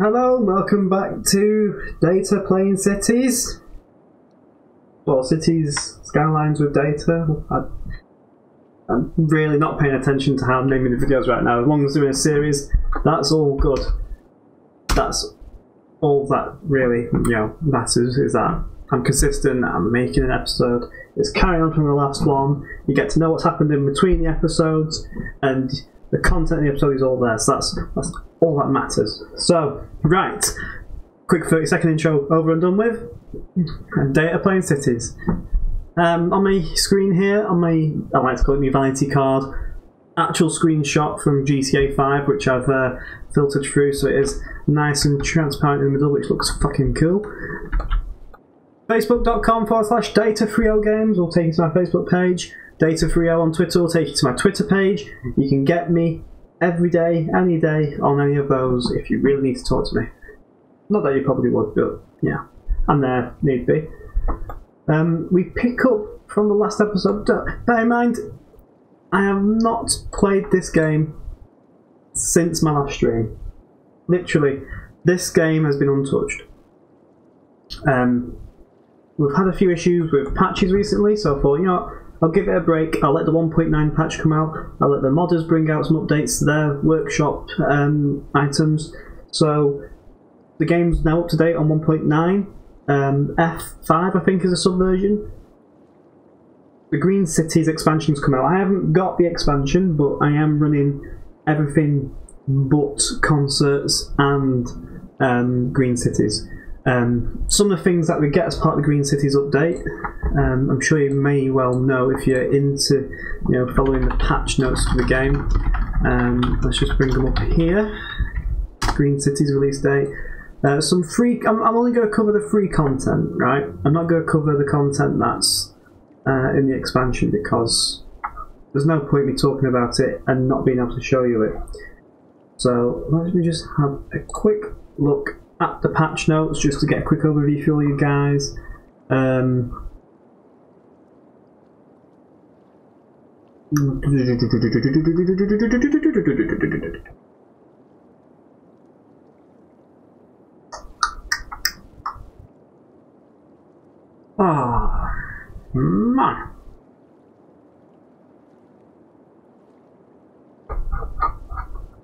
Hello, welcome back to Data playing Cities. Well, Cities Skylines with Data. I'm really not paying attention to how I'm naming the videos right now. As long as they're in a series, that's all good. That's all that really, matters, is that I'm consistent, I'm making an episode, it's carrying on from the last one, you get to know what's happened in between the episodes, and the content of the episode is all there, so that's all that matters. So, right, quick 30-second intro over and done with. Data playing Cities. On my screen here, I like to call it my vanity card, actual screenshot from GTA 5, which I've filtered through so it is nice and transparent in the middle, which looks fucking cool. Facebook.com/Data3OGames will take you to my Facebook page. Data3O on Twitter will take you to my Twitter page. You can get me every day, any day, on any of those if you really need to talk to me. Not that you probably would, but yeah, I'm there, need be. We pick up from the last episode. Bear in mind, I have not played this game since my last stream. Literally, this game has been untouched. We've had a few issues with patches recently, so I thought, I'll give it a break. I'll let the 1.9 patch come out. I'll let the modders bring out some updates to their workshop items. So the game's now up to date on 1.9. F5, I think, is a subversion. The Green Cities expansion's come out. I haven't got the expansion, but I am running everything but concerts and Green Cities. Some of the things that we get as part of the Green Cities update, I'm sure you may well know if you're into following the patch notes for the game. Let's just bring them up here. Green Cities release date. Some free. I'm only going to cover the free content, right? I'm not going to cover the content that's in the expansion because there's no point me talking about it and not being able to show you it. So let me just have a quick look at the patch notes just to get a quick overview for all you guys. Man.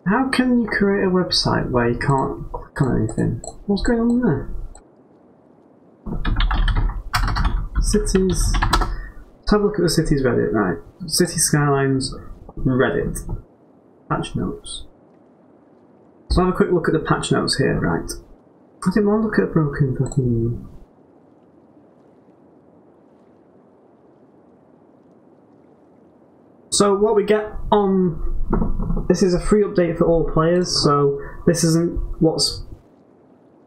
How can you create a website where you can't click on anything? What's going on there? Cities. Let's have a look at the Cities Reddit, right? Cities Skylines Reddit. Patch notes. So have a quick look at the patch notes here, right? I didn't want to look at broken fucking. So what we get on this is a free update for all players. So this isn't what's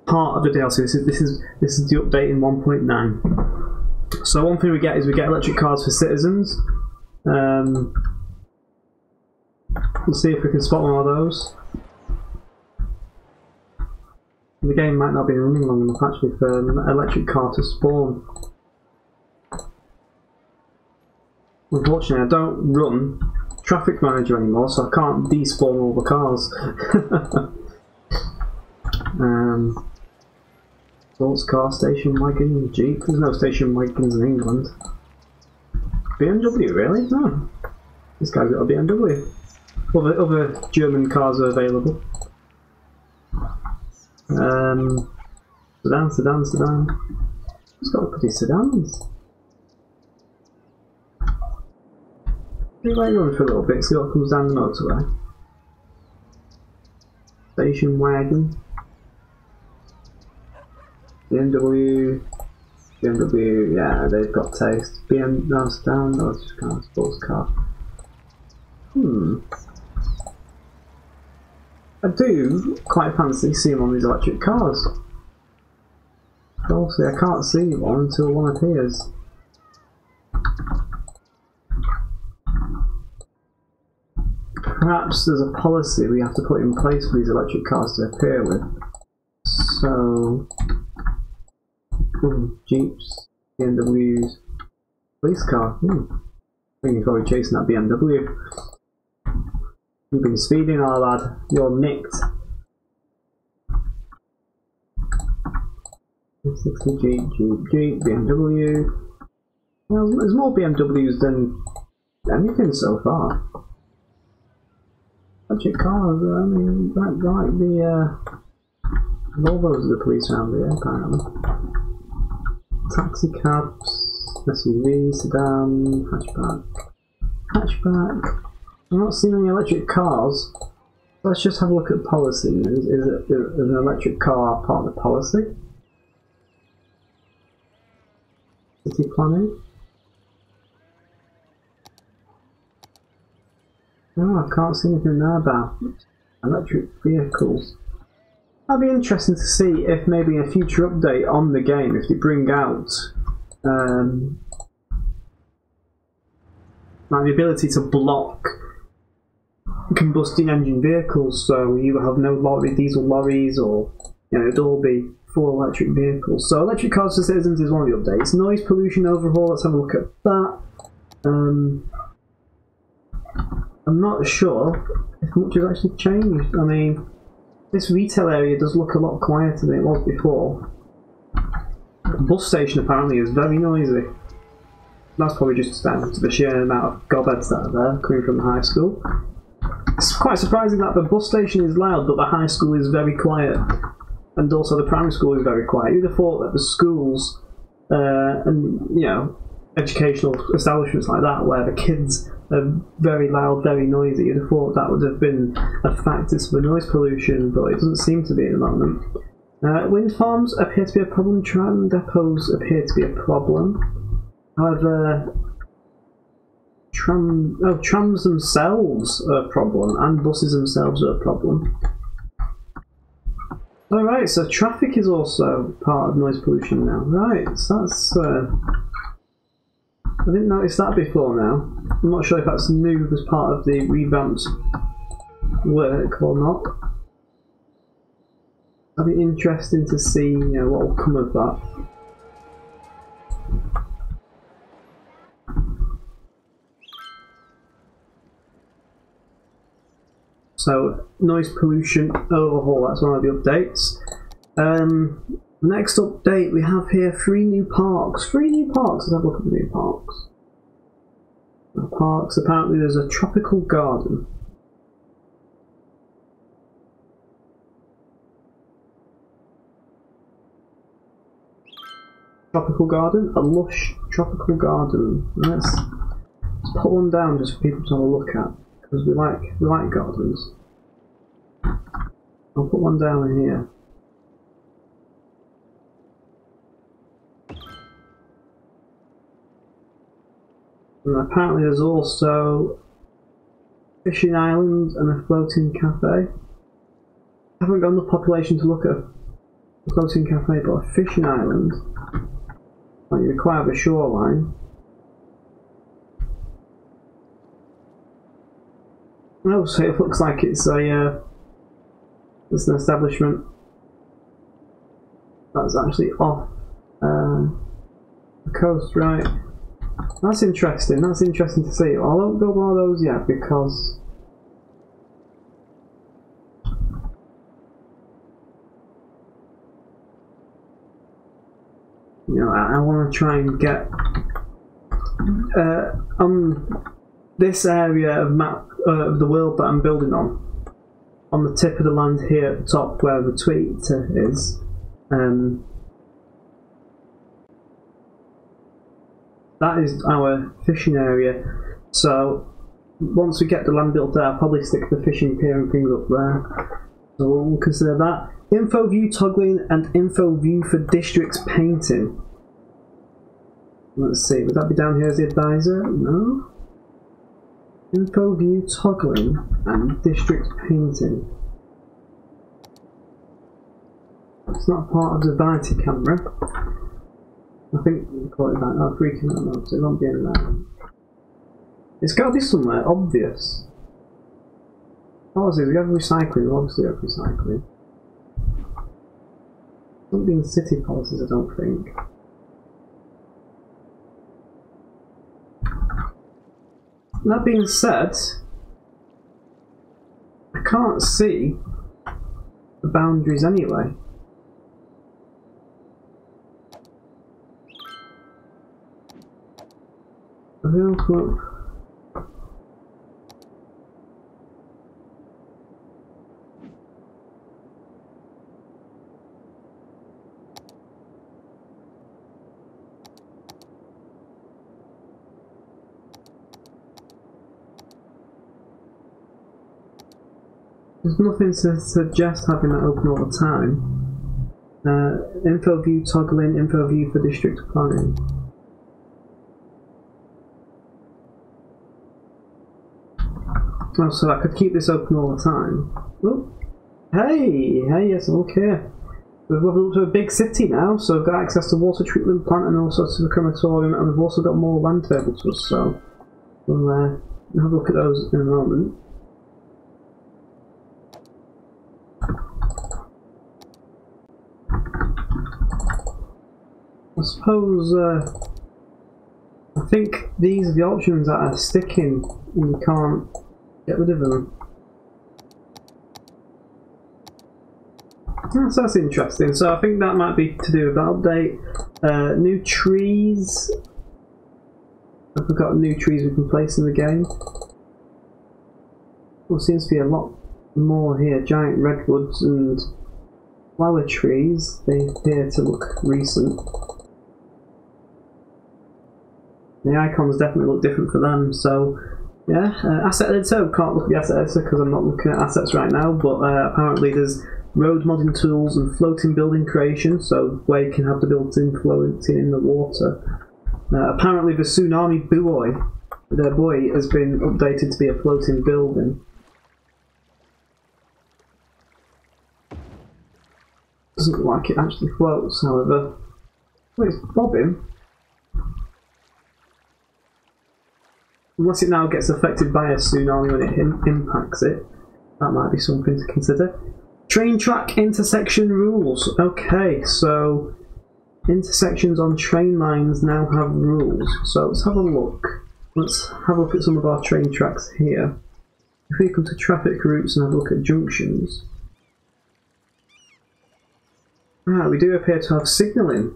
part of the DLC. This is the update in 1.9. So one thing we get is we get electric cars for citizens. Let's see if we can spot one of those. The game might not be running long enough actually for an electric car to spawn. Unfortunately, I don't run Traffic Manager anymore, so I can't despawn all the cars. Sports car, station wagon, Jeep. There's no station wagons in England. BMW, really? No. This guy's got a BMW. Other German cars are available. Sedan. It's got pretty sedans. Let run for a little bit, see what comes down the motorway. Station wagon. BMW, yeah, they've got taste. No, sedan, no, it's just kind of a sports car. I do quite fancy seeing one of these electric cars. Obviously, I can't see one until one appears. Perhaps there's a policy we have to put in place for these electric cars to appear with. So, Jeeps, BMWs, police car. I think you're probably chasing that BMW. You've been speeding, our lad. You're nicked. 60 Jeep, BMW. Well, there's more BMWs than anything so far. Electric cars, I mean, like the Volvos are the police around here, apparently. Taxi cabs, SUV, sedan, hatchback. I'm not seeing any electric cars. Let's just have a look at policy. Is an electric car part of the policy? City planning? No, I can't see anything there about electric vehicles. That'd be interesting to see if maybe in a future update on the game, if they bring out like the ability to block combustion engine vehicles, so you have no diesel lorries, or it'd all be full electric vehicles. So electric cars for citizens is one of the updates. Noise pollution overhaul, let's have a look at that. I'm not sure if much has actually changed. I mean, this retail area does look a lot quieter than it was before. The bus station apparently is very noisy. That's probably just down to the sheer amount of gobheads that are there coming from the high school. It's quite surprising that the bus station is loud, but the high school is very quiet, and also the primary school is very quiet. You'd have thought that the schools and educational establishments like that, where the kids are very loud, very noisy, you'd have thought that would have been a factor for noise pollution, but it doesn't seem to be at the moment. Wind farms appear to be a problem. Tram depots appear to be a problem. However, trams themselves are a problem, and buses themselves are a problem. Alright, so traffic is also part of noise pollution now. Right, so that's... I didn't notice that before now. I'm not sure if that's new as part of the revamped work or not. It'll be interesting to see what will come of that. So, noise pollution overhaul, that's one of the updates. Next update we have here 3 new parks. 3 new parks, let's have a look at the new parks. Parks, apparently there's a tropical garden. Tropical garden? A lush tropical garden. Let's put one down just for people to have a look at, because we like gardens. I'll put one down here. And apparently there's also fishing islands and a floating cafe. I haven't got enough population to look at a floating cafe, but a fishing island, well, you require the shoreline. Oh, so it looks like it's an establishment that's actually off the coast, right? That's interesting. That's interesting to see. I won't build one of those yet because I want to try and get this area of map of the world that I'm building on the tip of the land here at the top where the tweet is. That is our fishing area, so once we get the land built there, I'll probably stick the fishing pier and things up there. So we'll consider that. Info view toggling and info view for districts painting. Let's see, would that be down here as the advisor? No. Info view toggling and district painting. It's not part of the vanity camera. I think we call it that. Oh, freaking out now, so it won't be in there. It's got to be somewhere obvious. Policies, we have recycling, we obviously have recycling. Something in city policies, I don't think. That being said, I can't see the boundaries anyway. Available. There's nothing to suggest having that open all the time. Info view toggling, info view for district planning. Oh, so I could keep this open all the time. Oh, hey, yes, okay. We've leveled up to a big city now, so we've got access to water treatment plant and also to the crematorium, and we've also got more land available to us, so we'll have a look at those in a moment. I suppose, I think these are the options that are sticking and you can't get rid of them. So that's interesting. So I think that might be to do with that update. New trees. I've got new trees we can place in the game. Well, seems to be a lot more here. Giant redwoods and flower trees. They appear to look recent. The icons definitely look different for them, so yeah. Asset editor, can't look at the asset editor because I'm not looking at assets right now, but apparently there's road modding tools and floating building creation, so where you can have the building floating in the water. Apparently the tsunami buoy, their buoy, has been updated to be a floating building. Doesn't look like it actually floats, however. Well, it's bobbing. Unless it now gets affected by a tsunami when it impacts it. That might be something to consider. Train track intersection rules. Okay, so intersections on train lines now have rules. So let's have a look. Let's have a look at some of our train tracks here. If we come to traffic routes and have a look at junctions. Ah, we do appear to have signalling.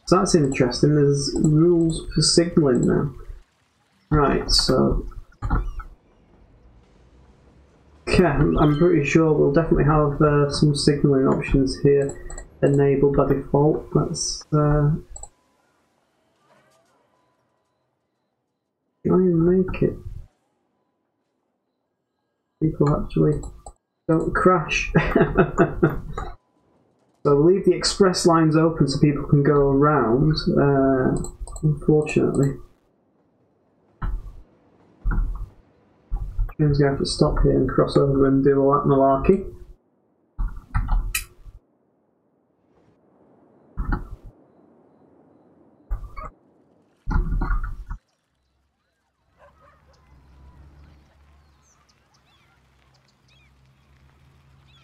So that's interesting, there's rules for signalling now. Right, so... okay, I'm pretty sure we'll definitely have some signalling options here enabled by default. Let's try and make it. People actually don't crash. So we'll leave the express lines open so people can go around, unfortunately. Train's going to have to stop here and cross over and do all that malarkey.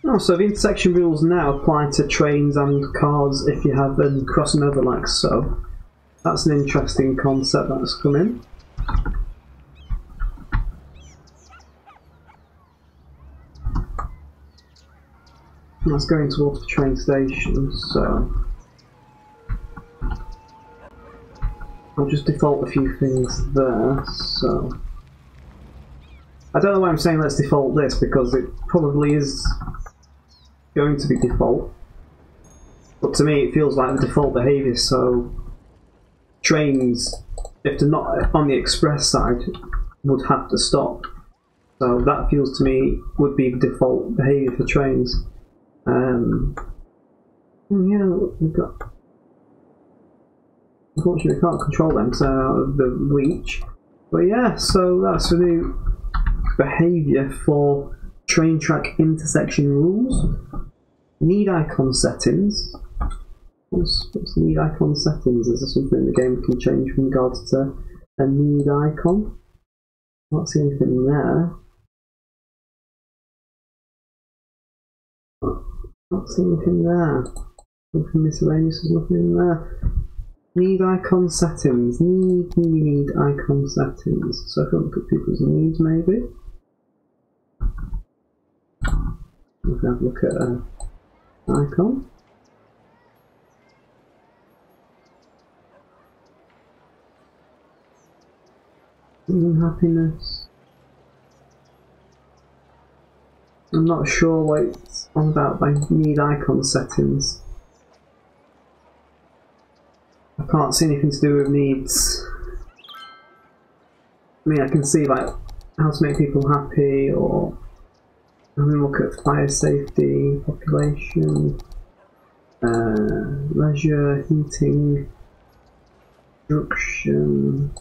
Oh, so the intersection rules now apply to trains and cars if you have them crossing over like so. That's an interesting concept that's come in. That's going towards the train station, so I'll just default a few things there, so I don't know why I'm saying let's default this, because it probably is going to be default, but to me it feels like the default behaviour, so trains, if they're not on the express side, would have to stop. So that feels to me would be the default behaviour for trains. Yeah, we've got... unfortunately we can't control them because they're out of the reach. But yeah, so that's the new behaviour for train track intersection rules. Need icon settings. What's need icon settings? Is there something in the game we can change from regards to a need icon? Not see anything there. Not see anything there. Nothing miscellaneous, there's nothing in there. Need icon settings. Need icon settings. So if I look at people's needs, maybe. We can have a look at icon. Unhappiness. I'm not sure what it's on about by need icon settings. I can't see anything to do with needs. I mean, I can see like how to make people happy, or having a look at fire safety, population, leisure, heating, construction.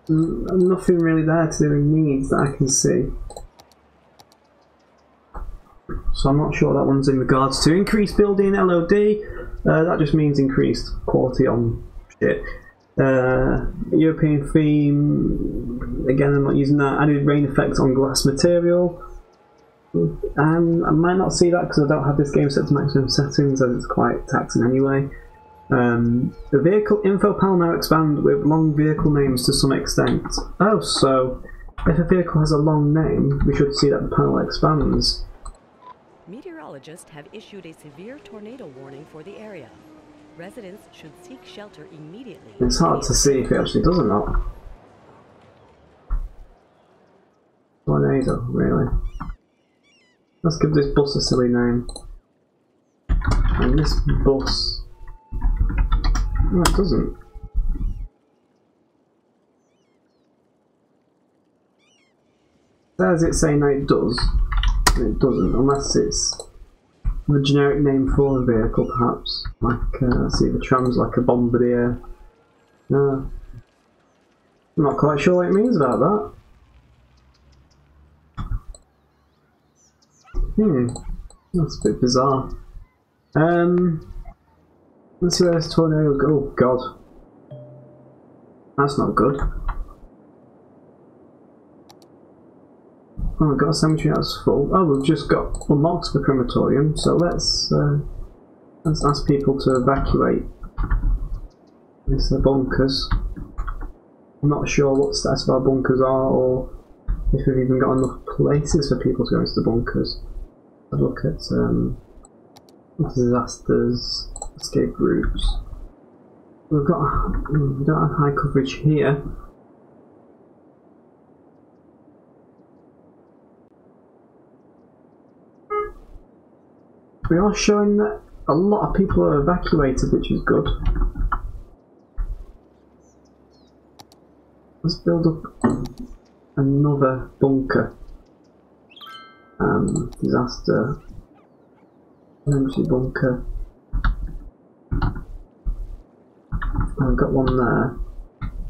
Nothing really there to do with needs that I can see. So I'm not sure that one's in regards to increased building LOD. That just means increased quality on shit. European theme, again I'm not using that. Added rain effects on glass material. I might not see that because I don't have this game set to maximum settings, as it's quite taxing anyway. The vehicle info panel now expand with long vehicle names to some extent. Oh, so if a vehicle has a long name, we should see that the panel expands. Meteorologists have issued a severe tornado warning for the area. Residents should seek shelter immediately. It's hard to see if it actually does or not. Tornado, really? Let's give this bus a silly name. And this bus... No, it doesn't. Does it say no it does? It doesn't, unless it's a generic name for a vehicle, perhaps. Like, let's see, the tram's like a bombardier. No. I'm not quite sure what it means about that. That's a bit bizarre. Let's see where this tornado goes. Oh god. That's not good. Oh, we've got a cemetery that's full. Oh, we've just got unlocked the crematorium, so let's ask people to evacuate. It's the bunkers. I'm not sure what the status of our bunkers are, or if we've even got enough places for people to go into the bunkers. Have a look at disasters, escape routes. We don't have high coverage here. We are showing that a lot of people are evacuated, which is good. Let's build up another bunker. Disaster. Emergency bunker. I've got one there.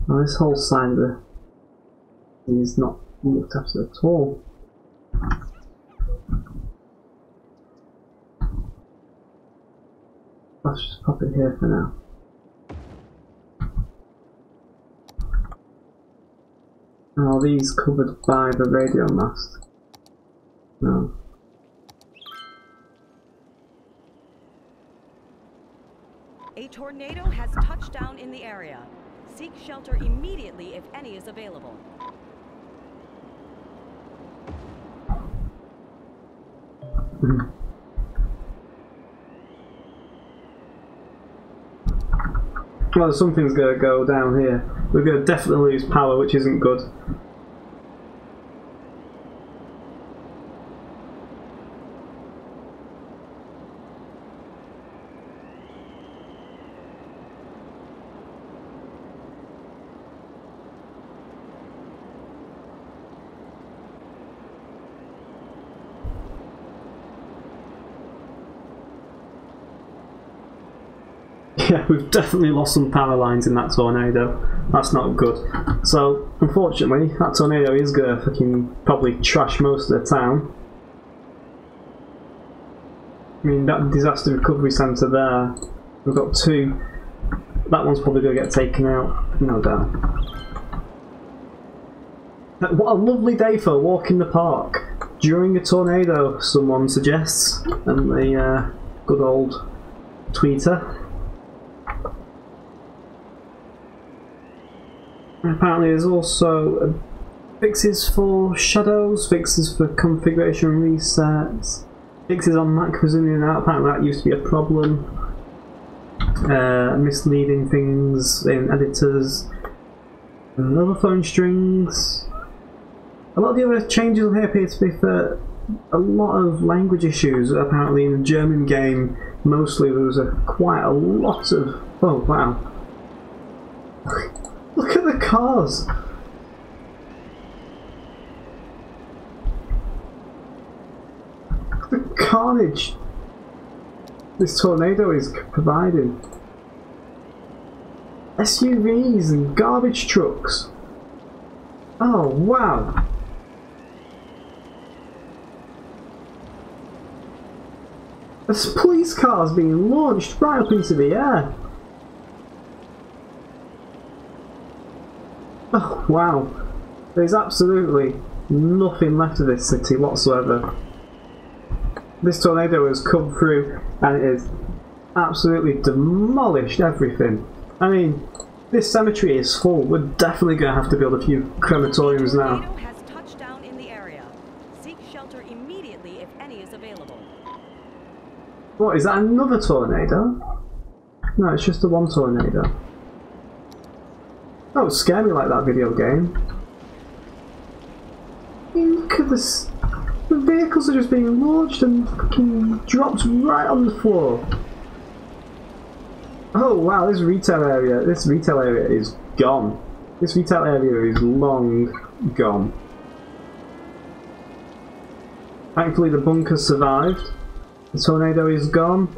Now this whole side of it is not looked after at all. Let's just pop it here for now. Are these covered by the radio mast? No. A tornado has touched down in the area. Seek shelter immediately if any is available. Well, something's going to go down here. We're going to definitely lose power, which isn't good. Yeah, we've definitely lost some power lines in that tornado. That's not good. So, unfortunately, that tornado is going to fucking probably trash most of the town. I mean, that disaster recovery centre there, we've got two. That one's probably going to get taken out, no doubt. What a lovely day for a walk in the park during a tornado, someone suggests, and the good old tweeter. Apparently there's also fixes for shadows, fixes for configuration resets, fixes on Mac for zooming in and out. Apparently that used to be a problem. misleading things in editors, and other phone strings. A lot of the other changes here appear to be for a lot of language issues. Apparently in the German game, mostly there was quite a lot of... Oh wow. Look at the cars! The carnage this tornado is providing. SUVs and garbage trucks. Oh wow. There's police cars being launched right up into the air. Oh wow. There's absolutely nothing left of this city whatsoever. This tornado has come through and it has absolutely demolished everything. I mean, this cemetery is full. We're definitely going to have to build a few crematoriums now. The tornado has touched down in the area. Seek shelter immediately if any is available. What, is that another tornado? No, it's just the one tornado. That would scare me like that video game. I mean, look at this. The vehicles are just being launched and fucking dropped right on the floor. Oh wow, this retail area is gone. This retail area is long gone. Thankfully the bunker survived. The tornado is gone.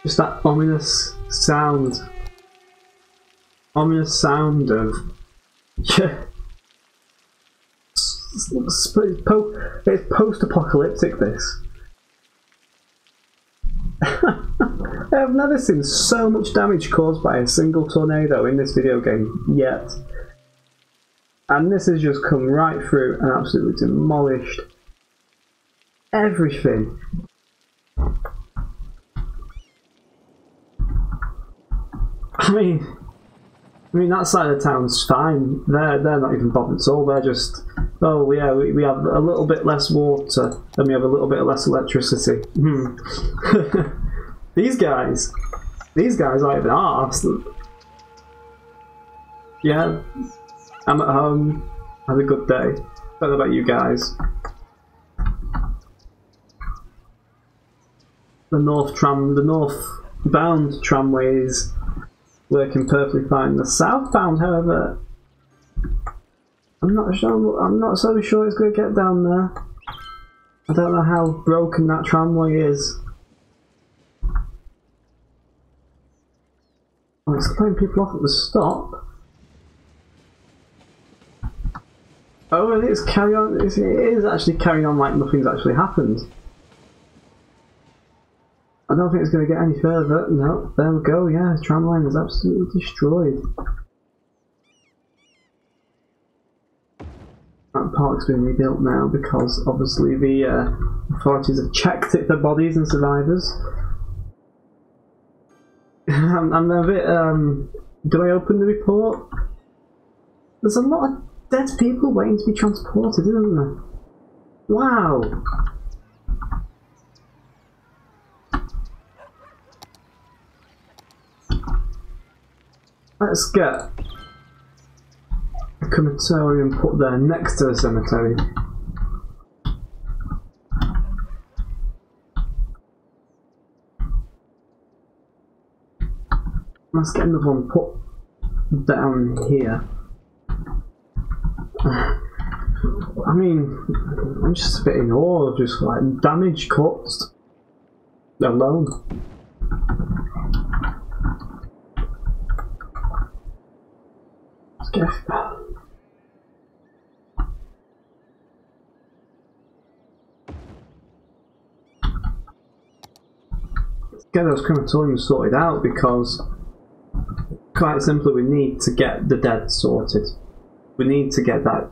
Just that ominous sound. Ominous sound of... Yeah. It's post-apocalyptic, this. I have never seen so much damage caused by a single tornado in this video game yet. And this has just come right through and absolutely demolished everything. I mean that side of the town's fine. They're not even bothered at all. They're just, oh yeah, we have a little bit less water and we have a little bit less electricity. These guys aren't even arsed. Yeah, I'm at home. Have a good day. Don't know about you guys. The northbound tramway is working perfectly fine. The southbound, however, I'm not so sure it's going to get down there. I don't know how broken that tramway is. Oh, it's cutting people off at the stop. Oh, and it's carry on. It is actually carrying on like nothing's actually happened. I don't think it's going to get any further. No, there we go. Yeah, the tram line is absolutely destroyed. That park's been rebuilt now because obviously the authorities have checked it for bodies and survivors. I'm a bit. Do I open the report? There's a lot of dead people waiting to be transported, isn't there? Wow. Let's get a crematorium put there next to the cemetery. Let's get another one put down here. I mean, I'm just a bit in awe of just like damage caused alone. Let's get those crematoriums sorted out because quite simply we need to get the dead sorted. We need to get that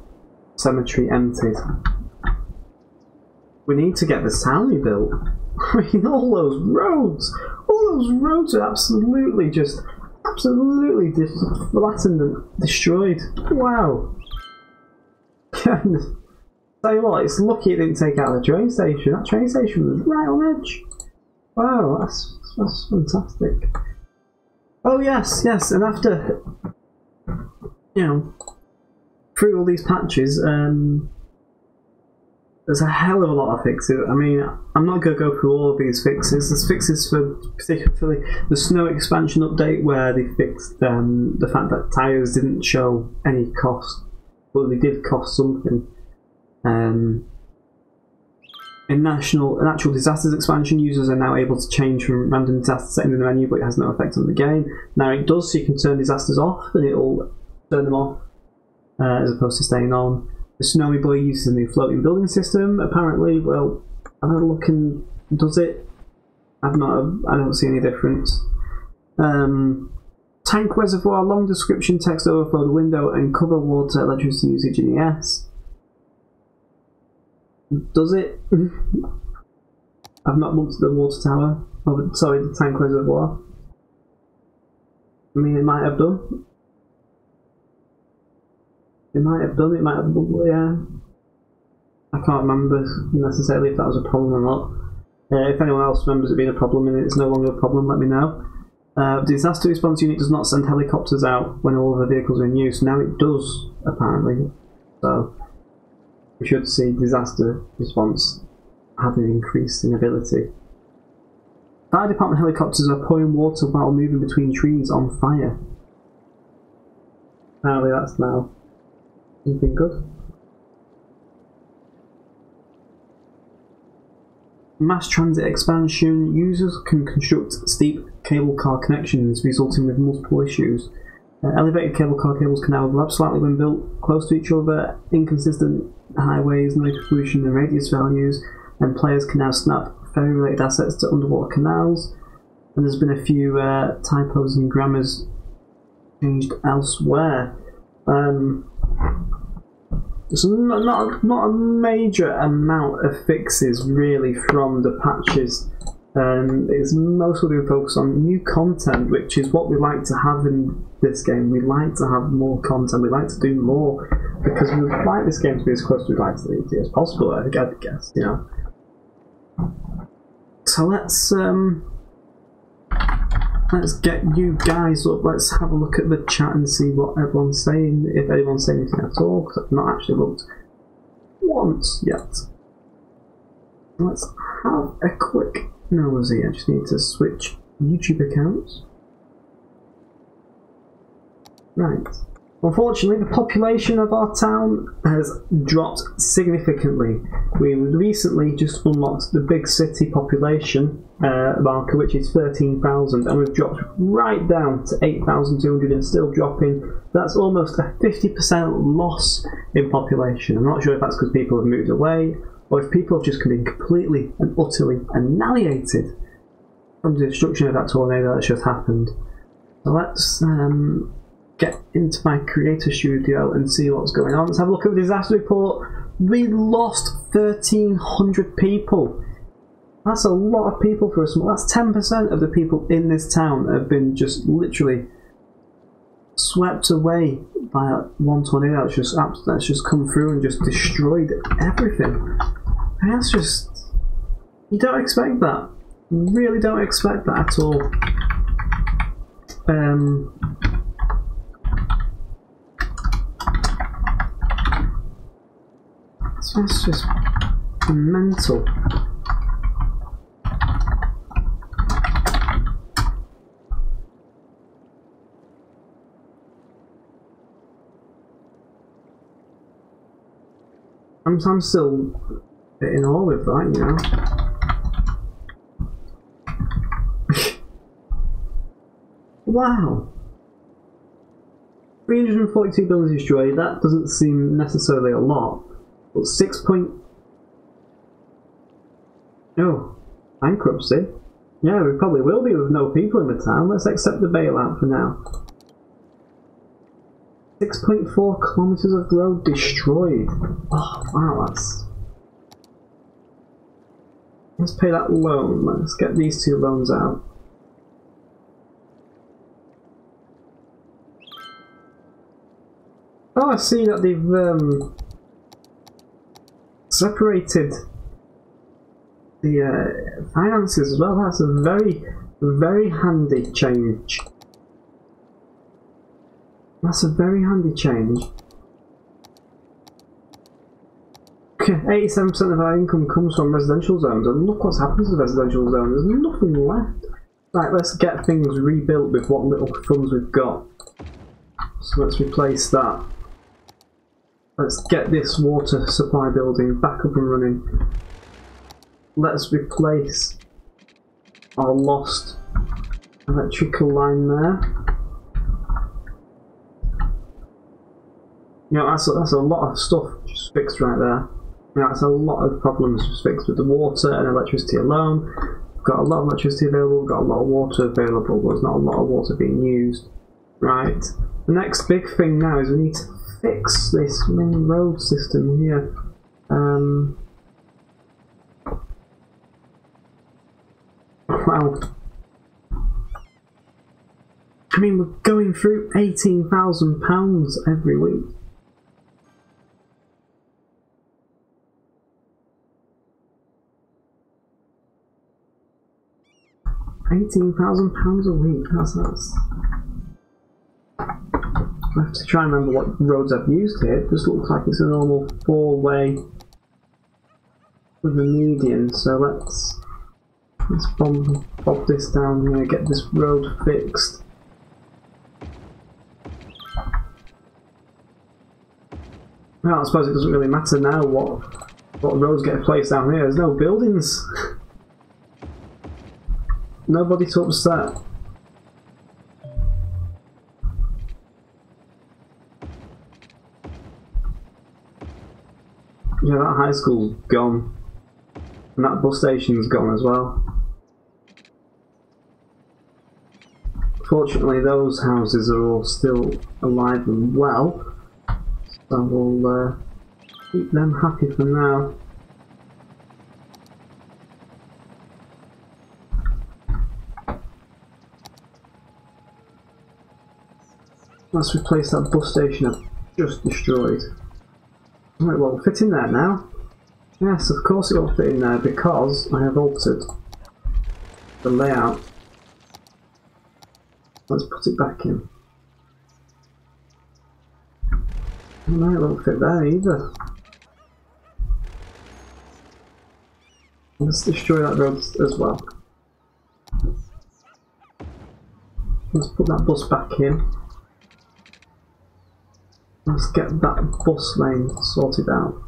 cemetery emptied. We need to get the town rebuilt. I mean, all those roads are absolutely just absolutely flattened and destroyed. Wow. Tell you what, it's lucky it didn't take out the train station. That train station was right on edge. Wow, that's fantastic. Oh yes, and after, you know, through all these patches, there's a hell of a lot of fixes. I mean, I'm not going to go through all of these fixes. There's fixes for particularly the snow expansion update where they fixed the fact that tyres didn't show any cost. Well, they did cost something. In natural disasters expansion, users are now able to change from random disaster settings in the menu, but it has no effect on the game. Now it does, so you can turn disasters off, and it'll turn them off as opposed to staying on. The Snowy Boy uses a new floating building system. Apparently, well, I've had a look and does it? I don't see any difference. Tank reservoir, long description, text overflow the window, and cover water electricity usage in ES. Does it? I've not looked at the water tower. Sorry, the tank reservoir. I mean, it might have done. It might have done, yeah. I can't remember necessarily if that was a problem or not. If anyone else remembers it being a problem and it's no longer a problem, let me know. The disaster response unit does not send helicopters out when all of the vehicles are in use. Now it does, apparently. So we should see disaster response having increased in ability. Fire department helicopters are pouring water while moving between trees on fire. Apparently that's now something good. Mass transit expansion. Users can construct steep cable car connections, resulting with multiple issues. Elevated cable car cables can now overlap slightly when built close to each other. Inconsistent highways, noise pollution and radius values, and players can now snap ferry-related assets to underwater canals. And there's been a few typos and grammars changed elsewhere. So not a major amount of fixes really from the patches. It's mostly focused on new content, which is what we like to have in this game. We like to have more content, we like to do more, because we would like this game to be as close to the ET as possible, I guess, you know. So let's get you guys up, let's have a look at the chat and see what everyone's saying, if anyone's saying anything at all, because I've not actually looked once yet. Let's have a quick nosy. I just need to switch YouTube accounts. Right. Unfortunately, the population of our town has dropped significantly. We recently just unlocked the big city population marker, which is 13,000, and we've dropped right down to 8,200 and still dropping. That's almost a 50% loss in population. I'm not sure if that's because people have moved away, or if people have just been completely and utterly annihilated from the destruction of that tornado that just happened. So let's get into my creator studio and see what's going on. Let's have a look at the disaster report. We lost 1,300 people. That's a lot of people for us. That's 10% of the people in this town have been just literally swept away by one tornado that's just come through and just destroyed everything. And that's just, you don't expect that. You really don't expect that at all. So that's just mental. I'm still in awe with that, you know. Wow. 342 buildings destroyed. That doesn't seem necessarily a lot. But 6 point... Oh, bankruptcy. Yeah, we probably will be with no people in the town. Let's accept the bailout for now. 6.4 kilometers of road destroyed. Oh, wow, that's... Let's pay that loan. Let's get these two loans out. I see that they've separated the finances as well. That's a very, very handy change. That's a very handy change. Okay, 87% of our income comes from residential zones, and look what's happened to the residential zone. There's nothing left. Right, let's get things rebuilt with what little funds we've got. So let's replace that. Let's get this water supply building back up and running. Let's replace our lost electrical line there. You know, that's a lot of stuff just fixed right there. You know, that's a lot of problems just fixed with the water and electricity alone. We've got a lot of electricity available, we've got a lot of water available, but there's not a lot of water being used. Right. The next big thing now is we need to fix this main road system here. Wow. I mean, we're going through £18,000 every week. £18,000 a week. That's. I have to try and remember what roads I've used here. It just looks like it's a normal 4-way with a median. So let's bob this down here, get this road fixed. Well, I suppose it doesn't really matter now what roads get placed down here. There's no buildings. Nobody to upset. Yeah, that high school's gone. And that bus station's gone as well. Fortunately, those houses are all still alive and well. So we'll keep them happy for now. Let's replace that bus station I've just destroyed. Right, well, it'll fit in there now. Yes, of course it will fit in there because I have altered the layout. Let's put it back in. No, it won't fit there either. Let's destroy that road as well. Let's put that bus back in. Let's get that bus lane sorted out.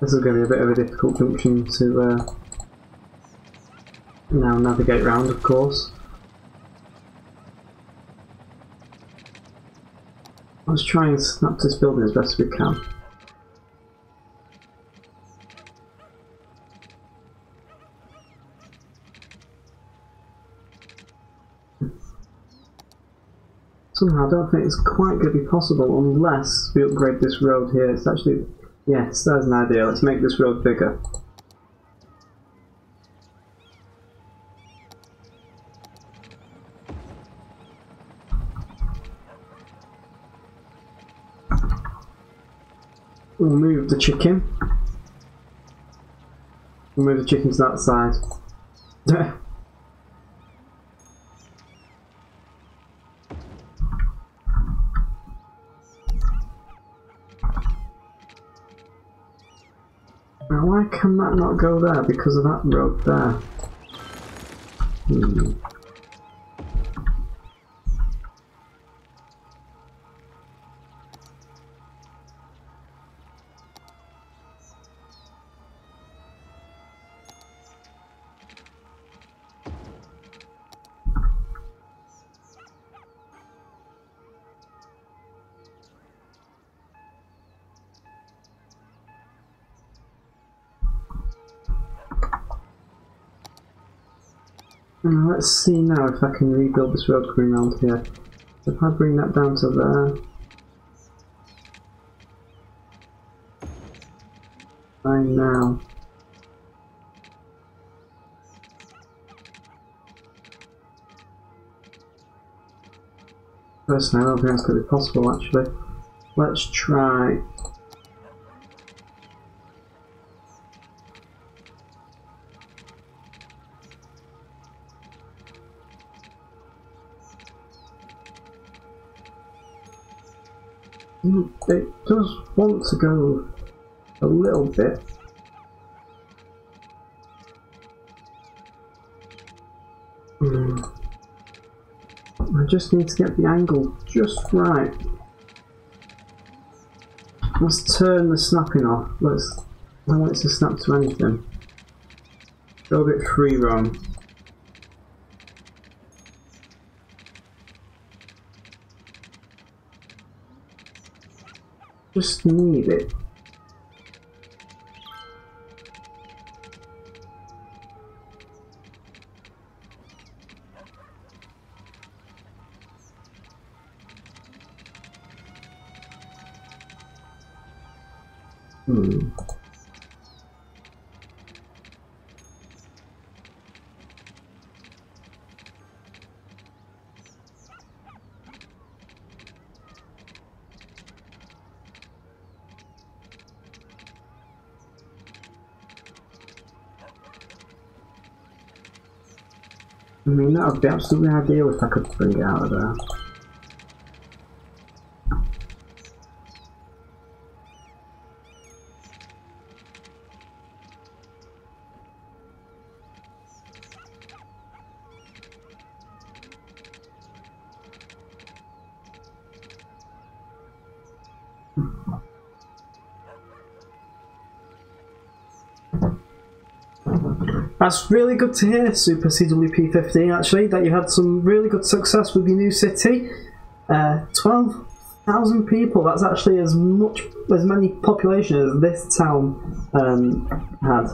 This is going to be a bit of a difficult junction to now navigate around, of course. Let's try and snap this building as best we can. Somehow I don't think it's quite going to be possible unless we upgrade this road here. It's actually, yes, there's an idea. Let's make this road bigger. We'll move the chicken. We'll move the chicken to that side. Now why can that not go there? Because of that road there. Let's see now if I can rebuild this road coming around here. If I bring that down to there. Right now. Personally, I don't think that's going to be possible actually. Let's try. It does want to go a little bit. I just need to get the angle just right. Let's turn the snapping off. I don't want it to snap to anything. Go a bit free roam. Just need it. I mean, that would be absolutely ideal if I could bring it out of there. That's really good to hear, Super CWP15, actually, that you had some really good success with your new city. 12,000 people, that's actually as many population as this town had.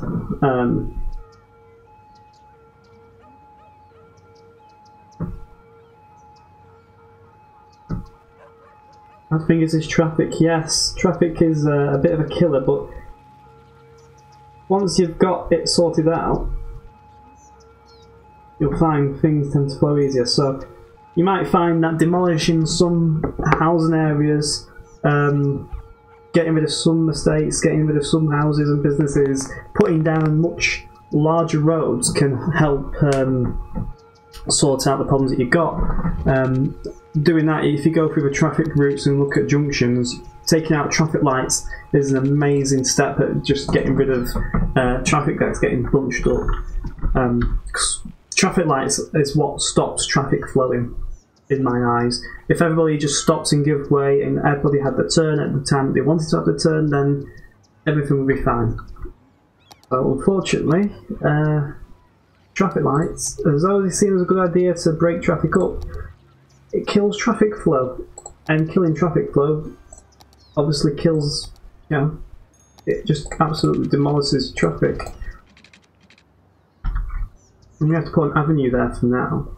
I think it's traffic, yes. Traffic is a bit of a killer, but once you've got it sorted out, you'll find things tend to flow easier. So you might find that demolishing some housing areas, getting rid of some estates, getting rid of some houses and businesses, putting down much larger roads can help sort out the problems that you've got. Doing that, if you go through the traffic routes and look at junctions, taking out traffic lights is an amazing step at just getting rid of traffic that's getting bunched up. Traffic lights is what stops traffic flowing, in my eyes. If everybody just stops and gives way and everybody had the turn at the time they wanted to have the turn, then everything will be fine. So unfortunately, traffic lights, as though they seem as a good idea to break traffic up, it kills traffic flow, and killing traffic flow obviously kills, you know, it just absolutely demolishes traffic. And we have to put an avenue there for now.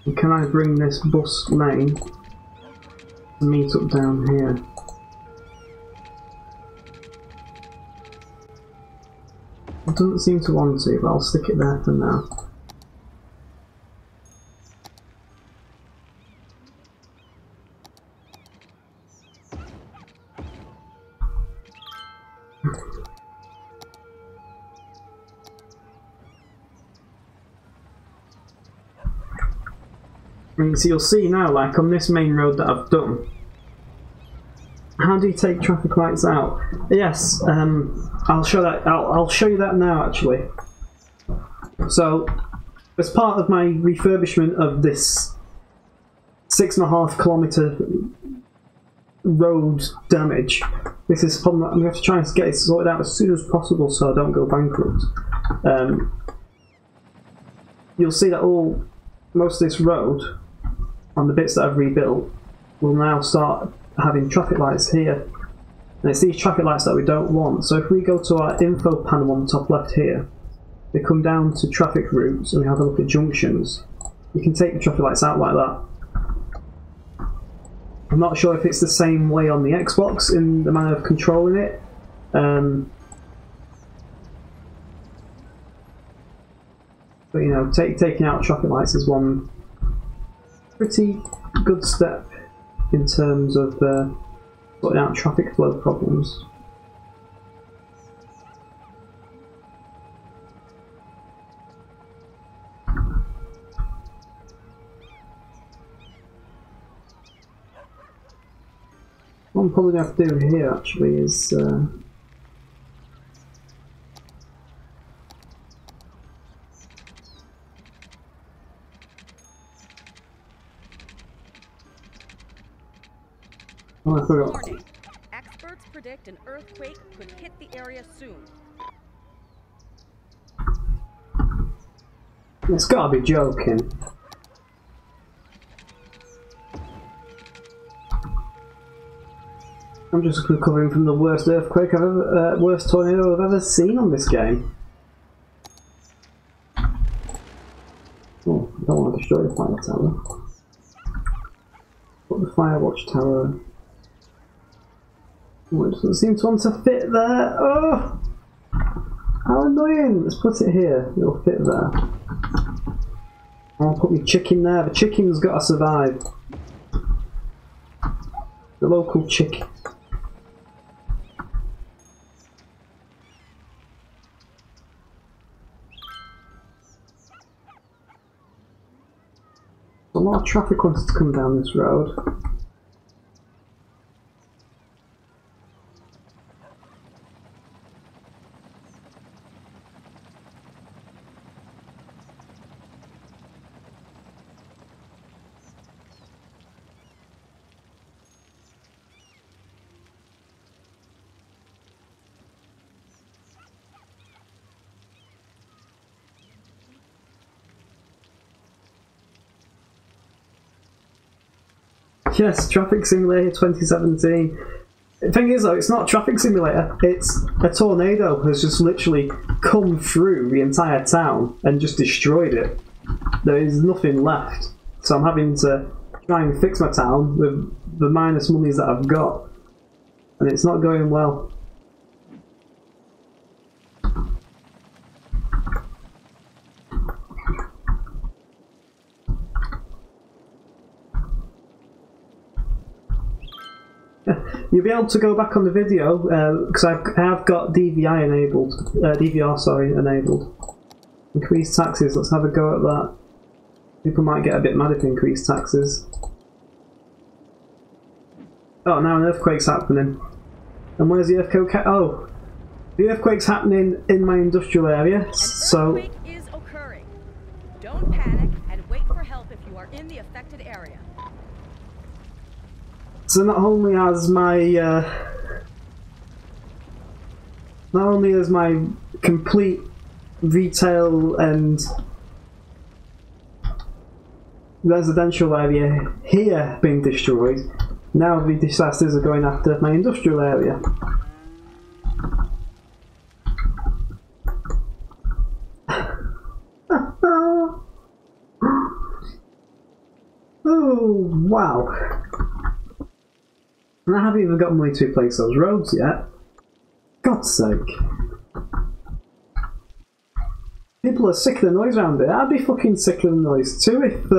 And can I bring this bus lane to meet up down here? It doesn't seem to want to, but I'll stick it there for now. So you'll see now, like on this main road that I've done, how do you take traffic lights out? Yes, I'll show that. I'll show you that now, actually. So, as part of my refurbishment of this 6.5 kilometre road damage, this is a problem that I'm going to have to try and get it sorted out as soon as possible so I don't go bankrupt. You'll see that most of this road, on the bits that I've rebuilt, will now start having traffic lights here. And it's these traffic lights that we don't want. So if we go to our info panel on the top left here, we come down to traffic routes and we have a look at junctions. You can take the traffic lights out like that. I'm not sure if it's the same way on the Xbox in the manner of controlling it. But you know, taking out traffic lights is one pretty good step in terms of sorting out traffic flow problems. What I'm probably going to have to do here actually is oh, I forgot. Warning. Experts predict an earthquake could hit the area soon. It's gotta be joking. I'm just recovering from the worst earthquake I've ever, worst tornado I've ever seen on this game. Oh, I don't want to destroy the fire tower. Put the fire watch tower. Oh, it doesn't seem to want to fit there. Oh, how annoying! Let's put it here. It'll fit there. I'll put my chicken there. The chicken's got to survive. The local chicken. A lot of traffic wants to come down this road. Yes, Traffic Simulator 2017. The thing is though, it's not a traffic simulator, it's a tornado has just literally come through the entire town and just destroyed it. There is nothing left. So I'm having to try and fix my town with the minus monies that I've got. And it's not going well. You'll be able to go back on the video because I have got DVI enabled, DVR sorry enabled. Increased taxes. Let's have a go at that. People might get a bit mad if we increase taxes. Oh, now an earthquake's happening. And where's the earthquake? Oh, the earthquake's happening in my industrial area. So. An earthquake is occurring. Don't panic and wait for help if you are in the affected area. So not only has my complete retail and residential area here been destroyed, now the disasters are going after my industrial area. Oh wow. And I haven't even got money to replace those roads yet. God's sake. People are sick of the noise around here. I'd be fucking sick of the noise too if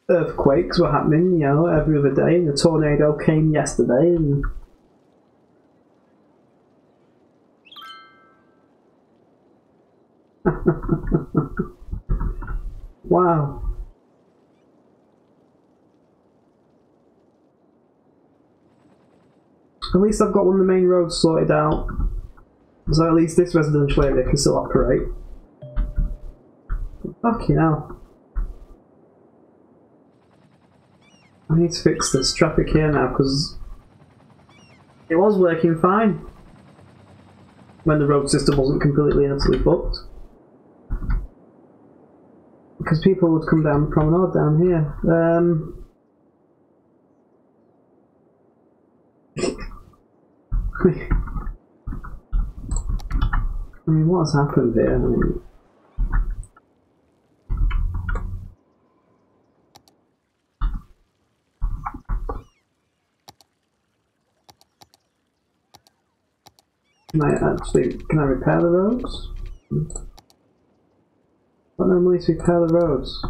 earthquakes were happening, you know, every other day and the tornado came yesterday and... Wow. At least I've got one of the main roads sorted out, so at least this residential area can still operate. Fucking hell. I need to fix this traffic here now, because it was working fine when the road system wasn't completely and utterly fucked. Because people would come down the promenade down here. I mean, what's happened here? I mean, can I repair the roads? Got no money to repair the roads.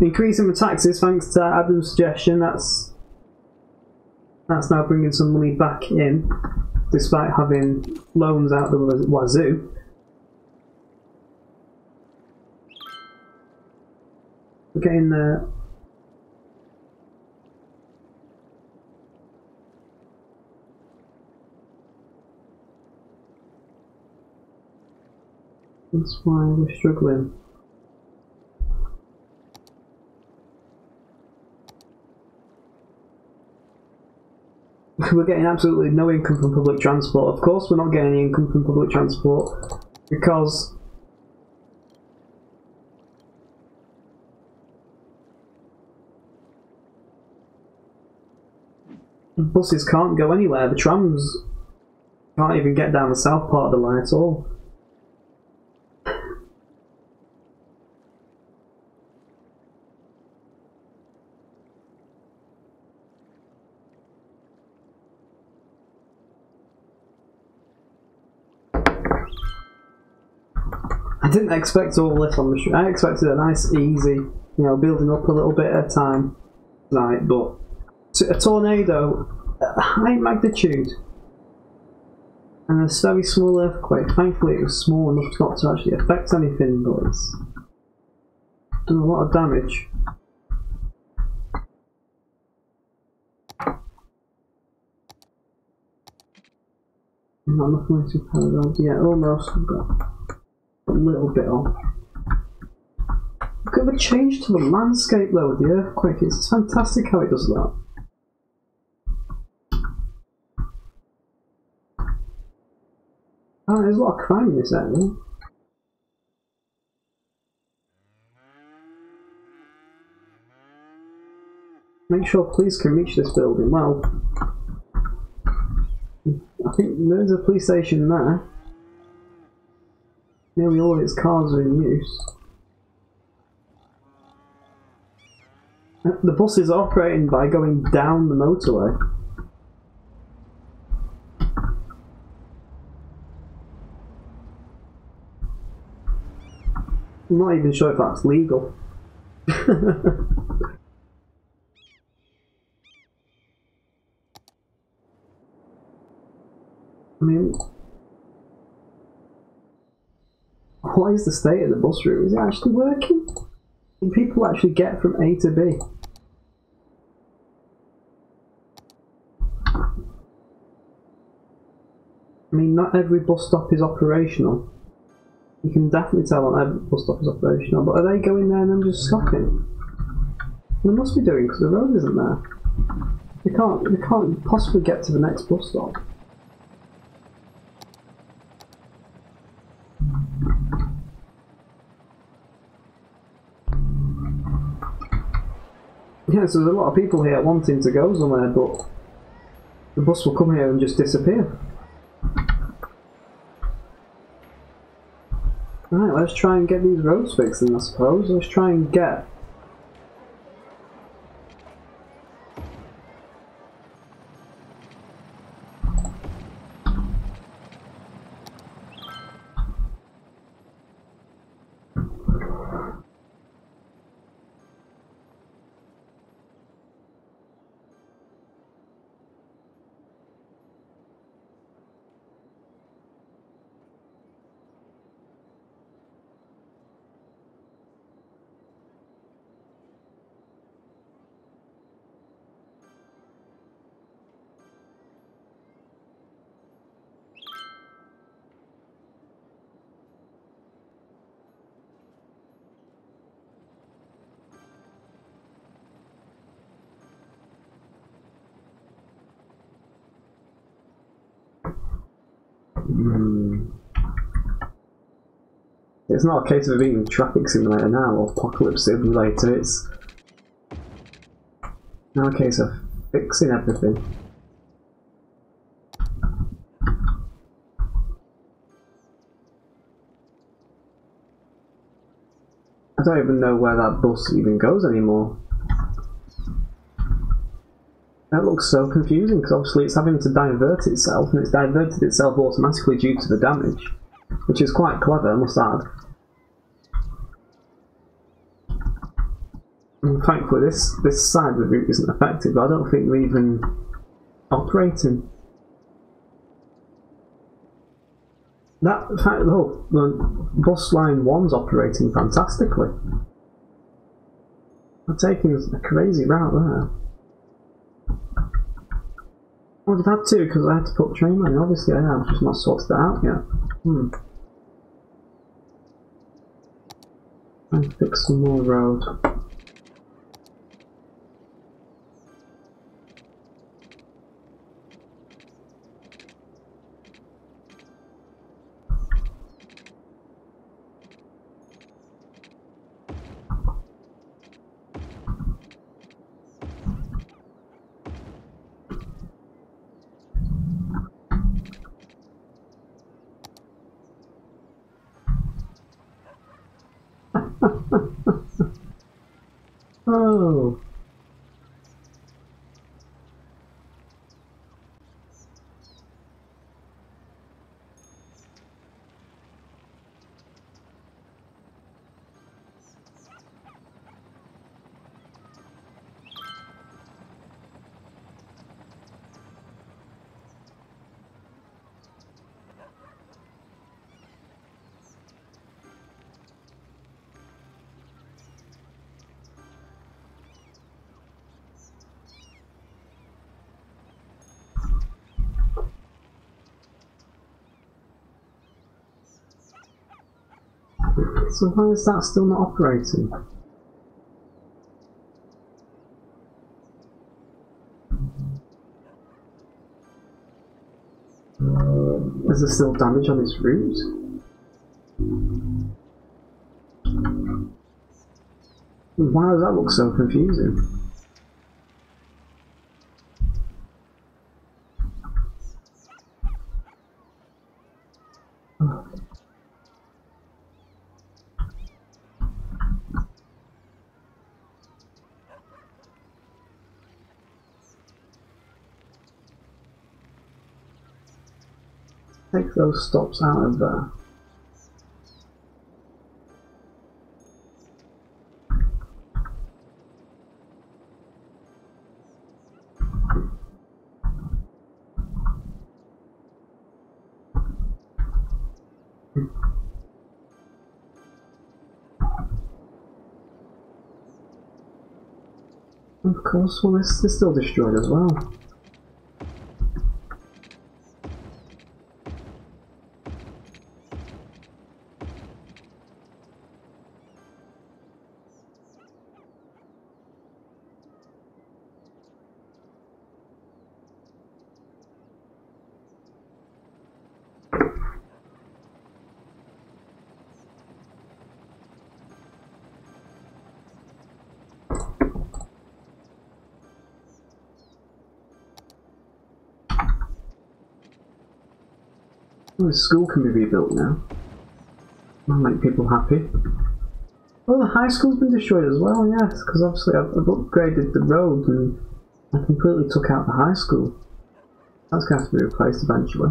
Increasing the taxes thanks to Adam's suggestion, that's now bringing some money back in, despite having loans out the wazoo. We're getting there. That's why we're struggling. We're getting absolutely no income from public transport. Of course we're not getting any income from public transport because buses can't go anywhere. The trams can't even get down the south part of the line at all. I didn't expect all this on the street. I expected a nice, easy, you know, building up a little bit at a time tonight, but a tornado at high magnitude and a very small earthquake. Thankfully, it was small enough not to actually affect anything, but it's done a lot of damage. Not enough money to repair the road. Yeah, almost. I've got a little bit on. Look at the change to the landscape though with the earthquake. It's fantastic how it does that. Oh, there's a lot of crime in this area. Make sure police can reach this building. Well, I think there's a police station there. Nearly all of its cars are in use. The bus is operating by going down the motorway. I'm not even sure if that's legal. I mean, what is the state of the bus route? Is it actually working? Can people actually get from A to B? I mean, not every bus stop is operational. You can definitely tell on every bus stop is operational, but are they going there and then just stopping? They must be doing because the road isn't there. They can't possibly get to the next bus stop. Yeah, so there's a lot of people here wanting to go somewhere, but the bus will come here and just disappear. Right, let's try and get these roads fixed then, I suppose. Let's try and get... It's not a case of being traffic simulator now or apocalypse simulator, it's now a case of fixing everything. I don't even know where that bus even goes anymore. That looks so confusing because obviously it's having to divert itself, and it's diverted itself automatically due to the damage, which is quite clever, I must add. And thankfully this side of the route isn't affected, but I don't think they're even operating. That fact, oh, the bus line 1's operating fantastically. They're taking a crazy route there. Well, I've had to because I had to put the train line. Obviously, I have just not sorted that out yet. And fix some more road. Oh. So why is that still not operating? Is there still damage on its route? Why does that look so confusing? Take those stops out of there. Of course, well, this is still destroyed as well. Oh, the school can be rebuilt now. That'll make people happy. Oh, the high school's been destroyed as well, yes, because obviously I've upgraded the road and I completely took out the high school. That's going to have to be replaced eventually.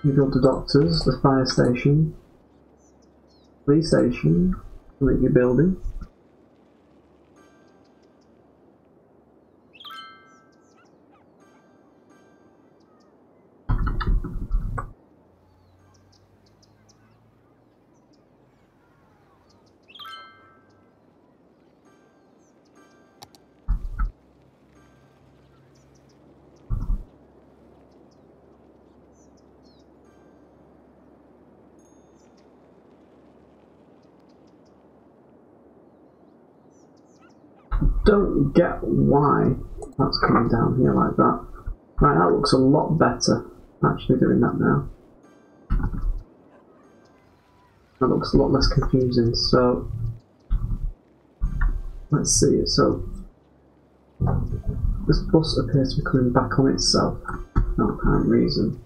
You build the doctors, the fire station, police station, that you're building. Don't get why that's coming down here like that. Right, that looks a lot better. Actually doing that now. That looks a lot less confusing, so Let's see, so this bus appears to be coming back on itself for no apparent reason.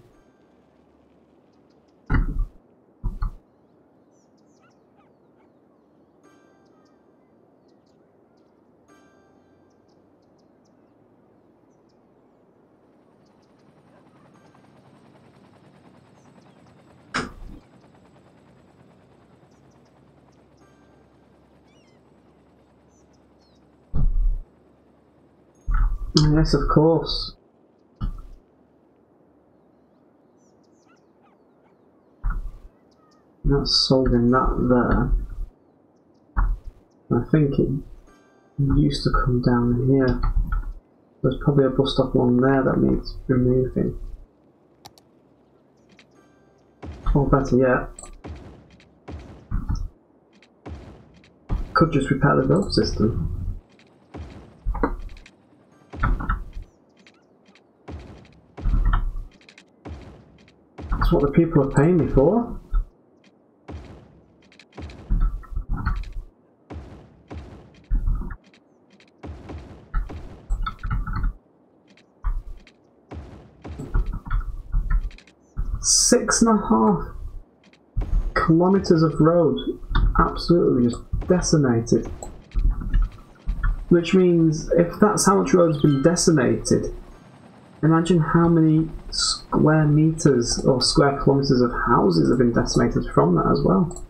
Yes, of course. That's solving that there. I think it used to come down here. There's probably a bus stop along there that needs removing. Or better yet, could just repair the road system. That's what the people are paying me for. Six and a half kilometers of road absolutely just decimated. Which means if that's how much road's been decimated, imagine how many square meters or square kilometers of houses have been decimated from that as well.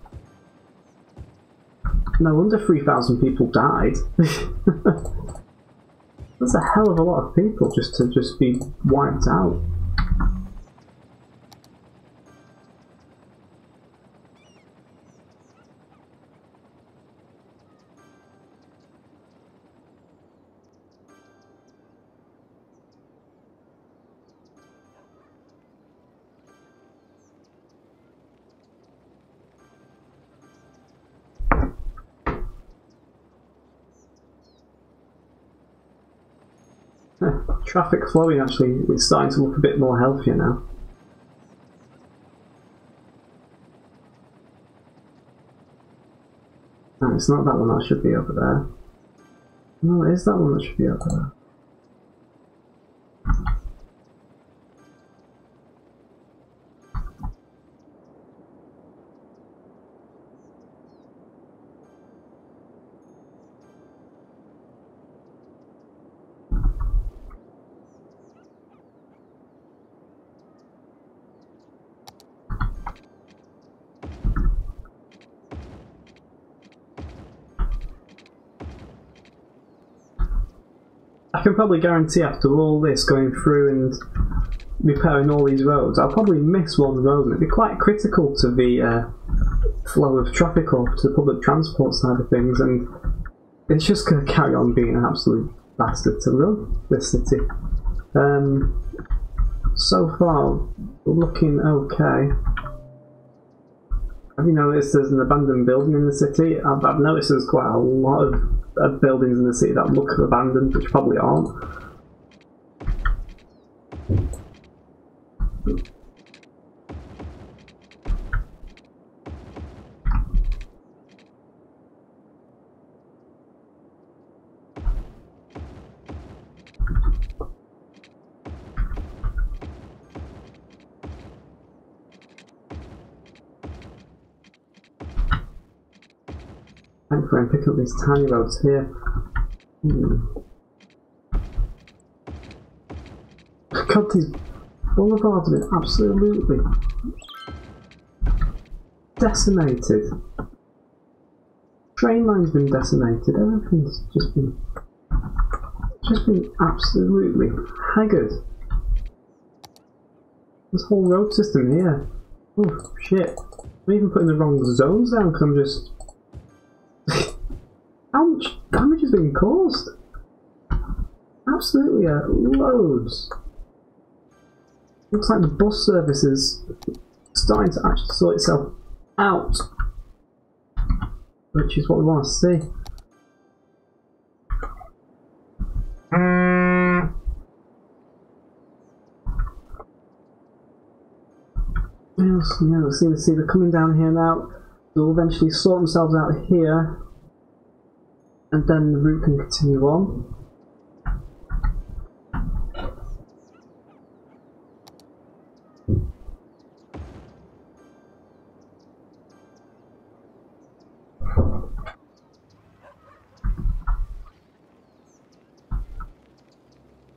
No wonder 3,000 people died. That's a hell of a lot of people just to be wiped out. Traffic flowing actually, it's starting to look a bit more healthier now. No, it's not that one, that should be over there. No, it is that one that should be over there. I can probably guarantee after all this going through and repairing all these roads, I'll probably miss one road and it'd be quite critical to the flow of traffic or to the public transport side of things, and it's just going to carry on being an absolute bastard to run this city. So far, looking okay. Have you noticed there's an abandoned building in the city? I've noticed there's quite a lot of buildings in the city that look abandoned, which probably aren't. Thankfully I'm picking up these tiny roads here. God, these boulevards have been absolutely decimated. Train line's been decimated, everything's just been absolutely haggard. This whole road system here. Oh shit. I'm even putting the wrong zones down because I'm just... How much damage has been caused? Absolutely loads. Looks like the bus service is starting to actually sort itself out, which is what we want to see. Yeah, let's see, they're coming down here now. They'll eventually sort themselves out here. and then the route can continue on.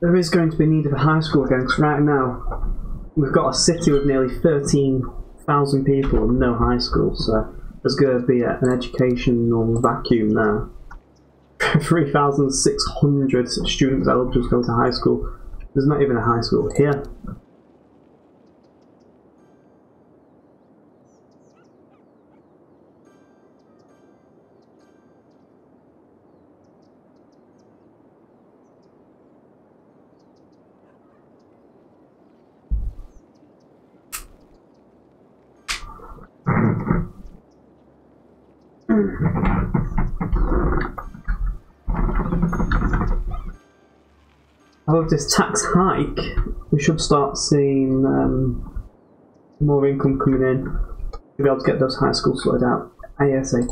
There is going to be need of a high school again, because right now we've got a city with nearly 13,000 people and no high school, so there's going to be an educational vacuum now. 3,600 students eligible to go to high school. There's not even a high school here. With this tax hike, we should start seeing more income coming in to be able to get those high schools sorted out ASAP.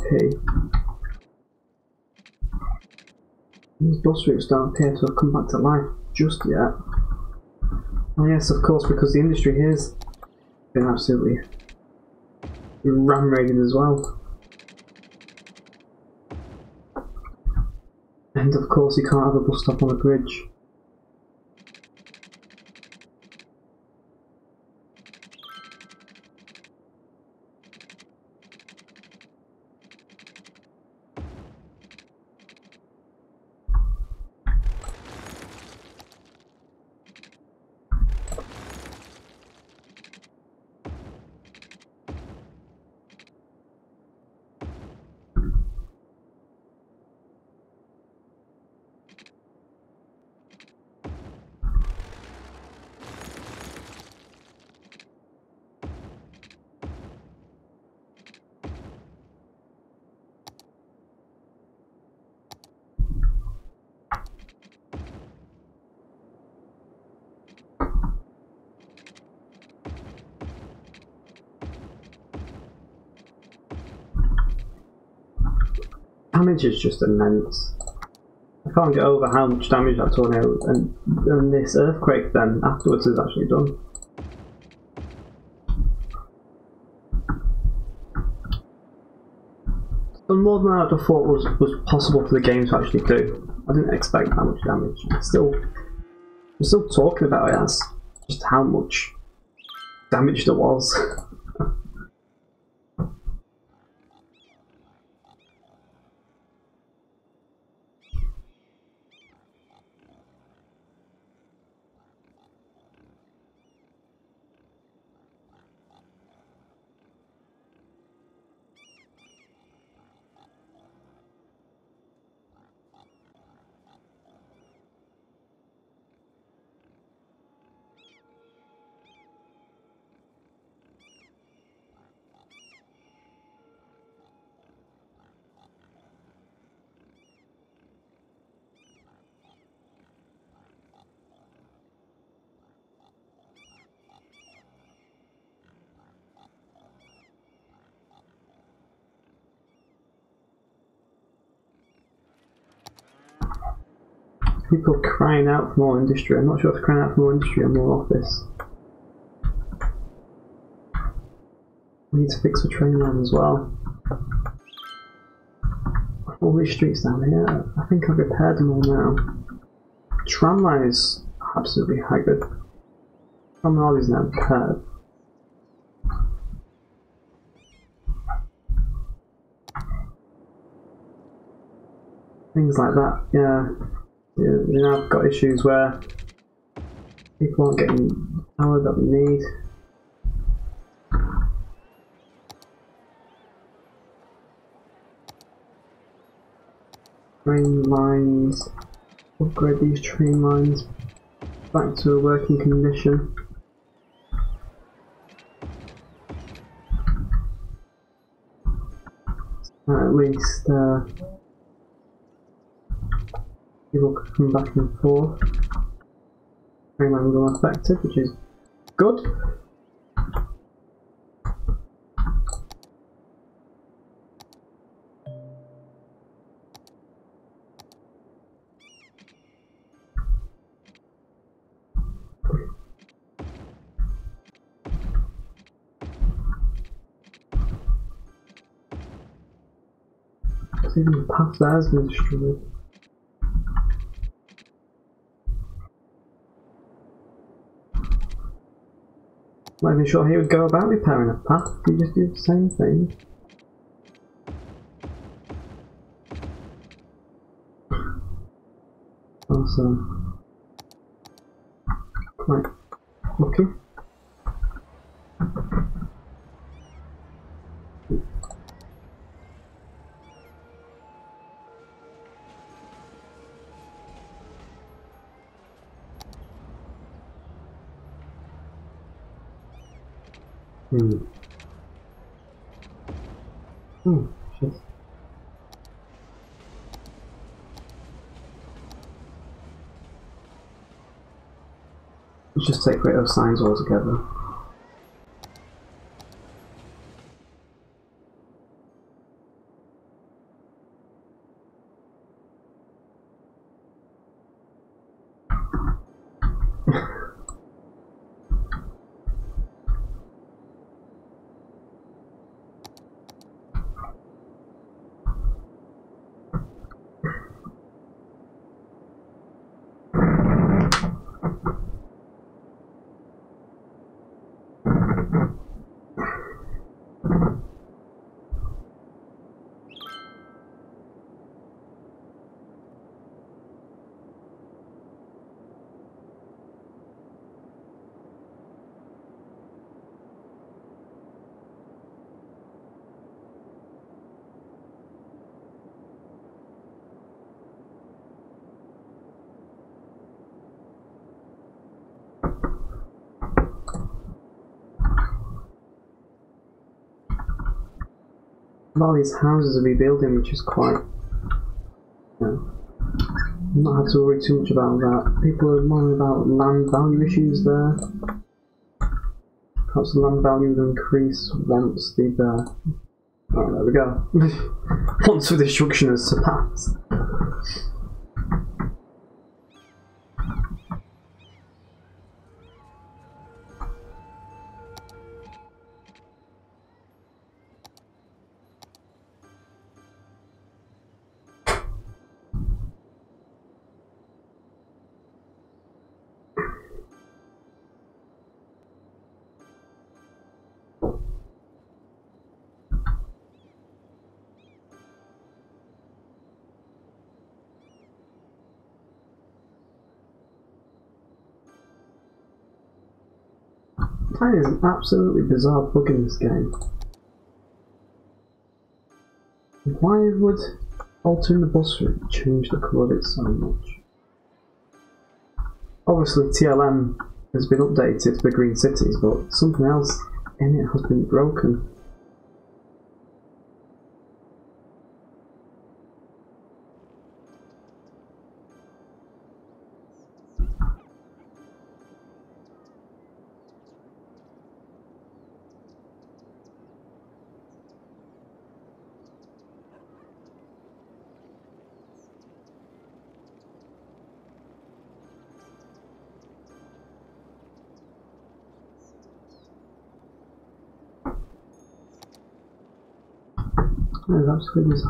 These bus routes don't appear to have come back to life just yet. Oh yes, of course, because the industry here's been absolutely ram-raided as well. And of course you can't have a bus stop on a bridge. Damage is just immense. I can't get over how much damage that tornado and this earthquake then afterwards has actually done. So more than I thought was possible for the game to actually do. I didn't expect that much damage. I'm still talking about it as just how much damage there was. People crying out for more industry. I'm not sure if crying out for more industry or more office. We need to fix the train line as well. All these streets down here, I think I've repaired them all now. Tram line is absolutely haggard. Tram line is now repaired. Things like that, yeah. You know, I've got issues where people aren't getting the power that they need. Train lines, upgrade these train lines back to a working condition. At least people could come back and forth. Train lines are unaffected, which is good. Even the path there has been destroyed. Not even sure he would go about repairing a path. He just do the same thing. Also, quite lucky. Oh, shit. Let's just take rid of signs altogether. A lot of these houses are rebuilding, which is quite... I'm not had to worry too much about that. People are moaning about land value issues there. Perhaps the land value will increase once the... oh, there we go. Once the destruction has surpassed. That is an absolutely bizarre bug in this game. Why would altering the bus route change the colour of it so much? Obviously TLM has been updated for Green Cities, but something else in it has been broken. Yeah, that's good as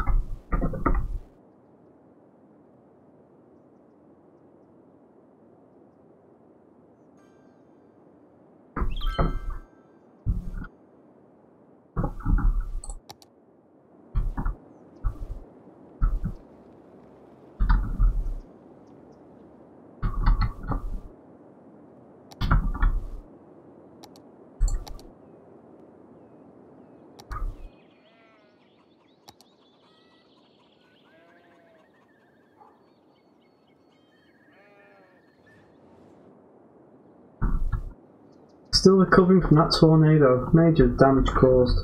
still recovering from that tornado. Major damage caused.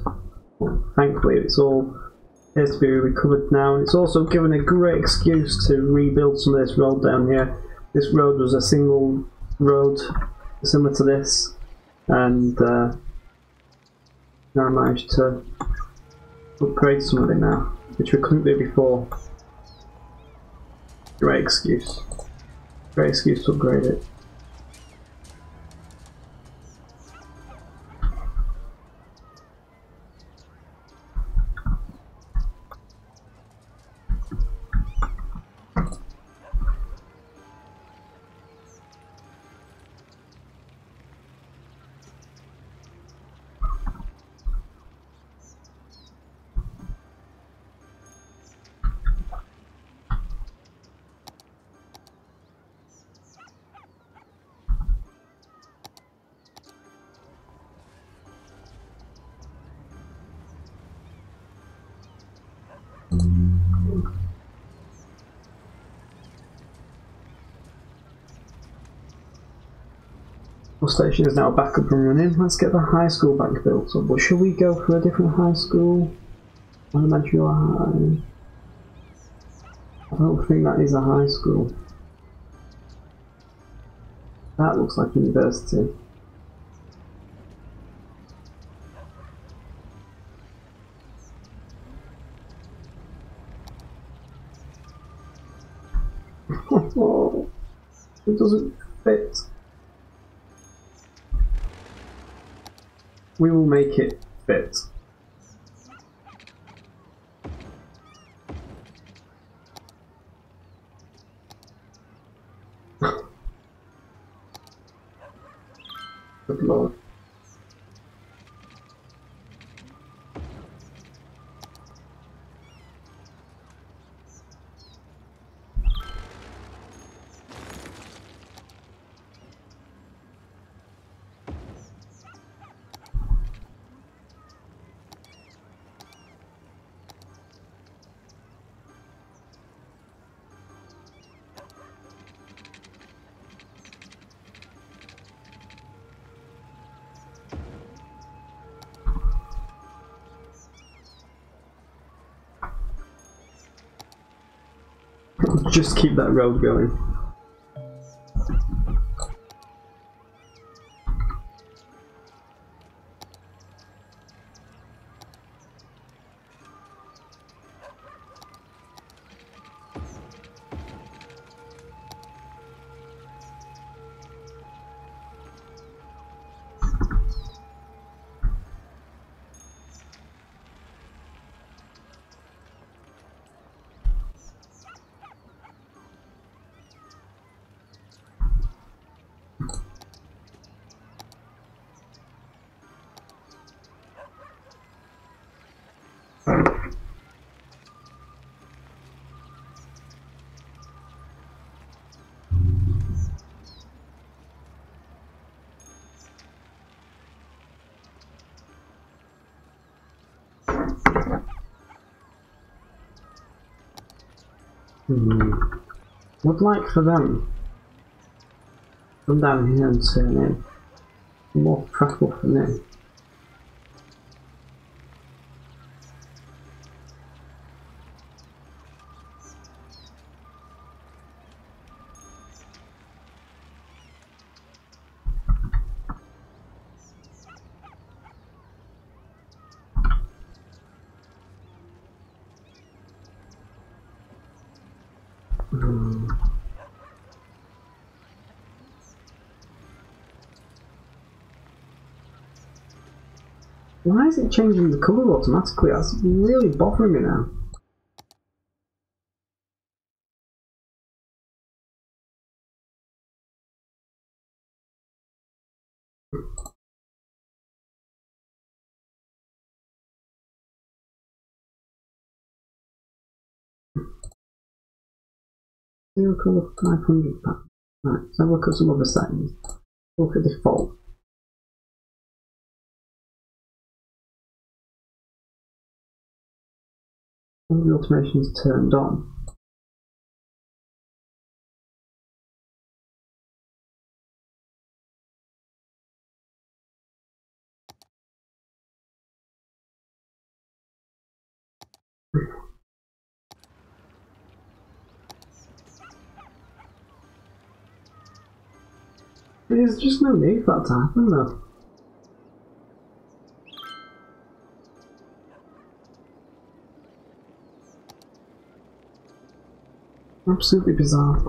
Thankfully it's all appears to be recovered now, and it's also given a great excuse to rebuild some of this road down here. This road was a single road similar to this, and now I managed to upgrade some of it now, which we couldn't do before. Great excuse. Great excuse to upgrade it. The station is now back up and running. Let's get the high school back built up. But should we go for a different high school? Elementary or high? I don't think that is a high school. That looks like university. Oh, it doesn't fit. We will make it fit. Good lord. Just keep that road going. Would like for them come down here and turn in. More preferable for me. Why is it changing the colour automatically? That's really bothering me now. Zero colour 500 pack. Right, let's have a look at some other settings. Look at default. All the automation is turned on. There's just no need for that to happen though. Absolutely bizarre.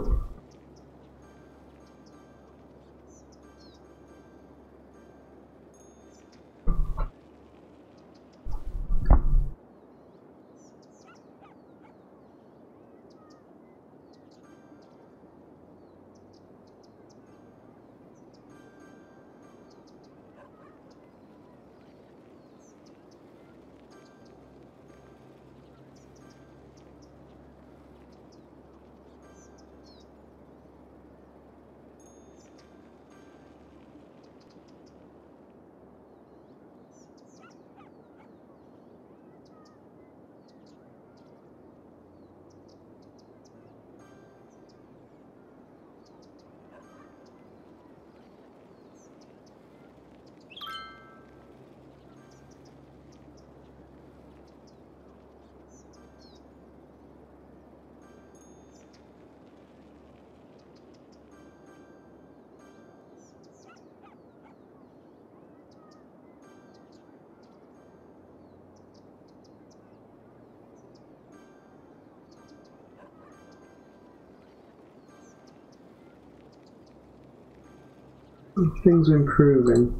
Things are improving.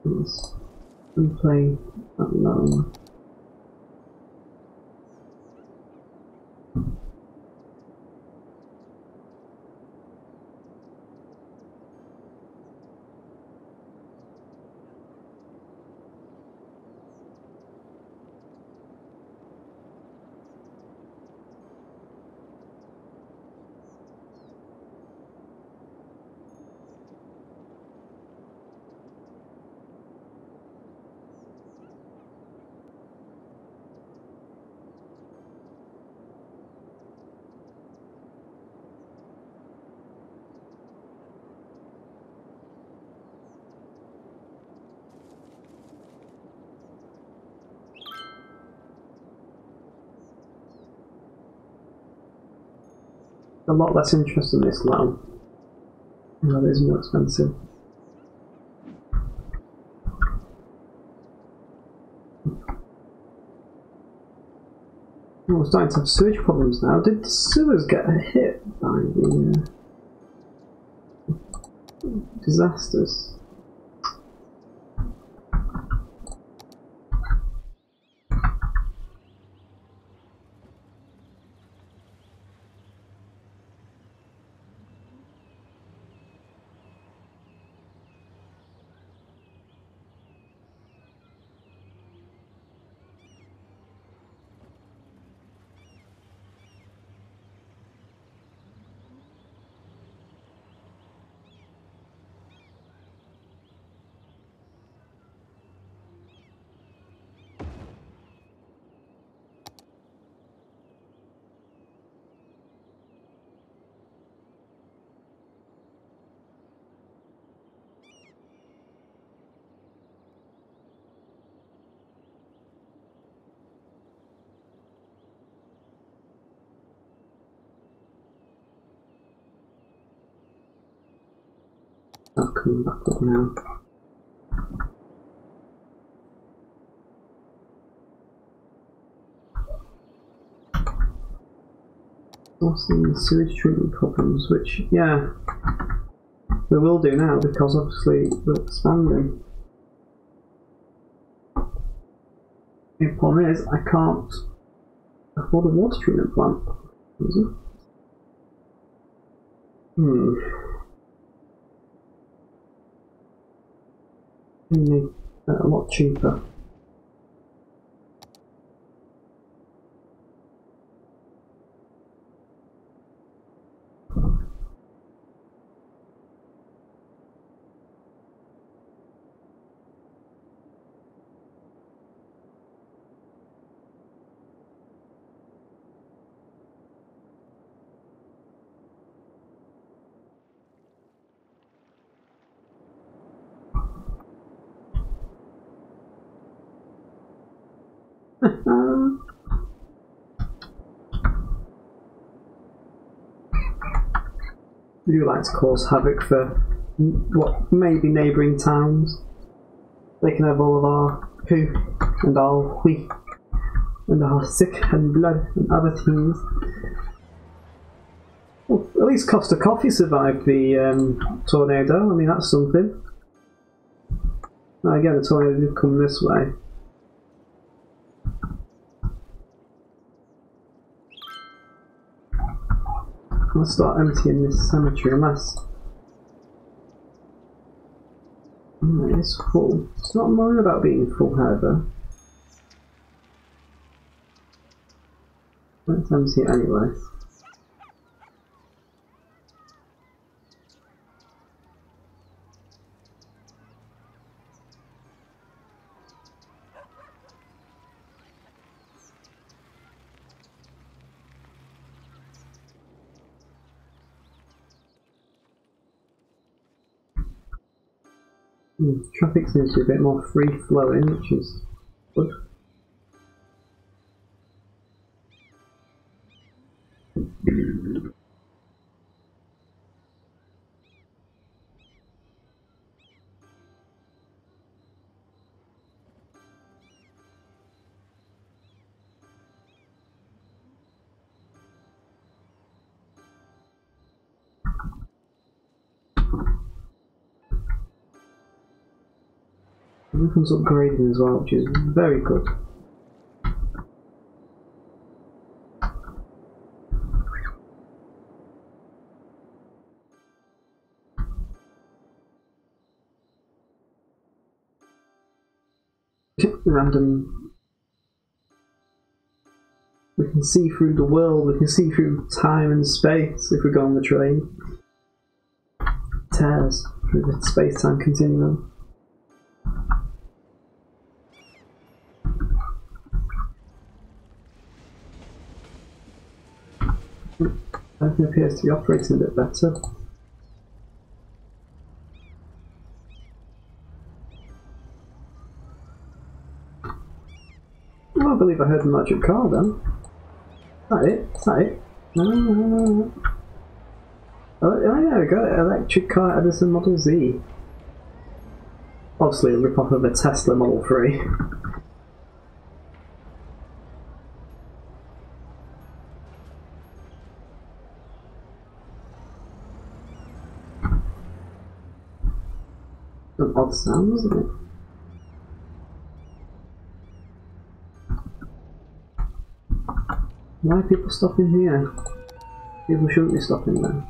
Let's play that low. A lot less interest in this now. No, it is more expensive. Oh, we're starting to have sewage problems now. Did the sewers get hit by the disasters? Not coming back up now. Solving the sewage treatment problems, which, yeah, we will do now because obviously we're expanding. The problem is I can't afford a water treatment plant. Is it? Make that a lot cheaper. We do like to cause havoc for what may be neighbouring towns. They can have all of our poo and our wee and our sick and blood and other things. Well, at least Costa Coffee survived the tornado. I mean, that's something. Now again, the tornado did come this way. I'll start emptying this cemetery unless it's full. It's not moaning about being full, however. Let's empty it anyway. Traffic seems to be a bit more free flowing, which is good. Everything's upgrading as well, which is very good. Random. We can see through the world, we can see through time and space if we go on the train. Tears through the space-time continuum. Everything appears to be operating a bit better. Oh, I believe I heard the magic car then. Is that it? Is that it? No. Oh yeah, we got it. Electric car Edison Model Z. Obviously a rip-off of a Tesla Model 3. An odd sound, isn't it? Why are people stopping here? People shouldn't be stopping there.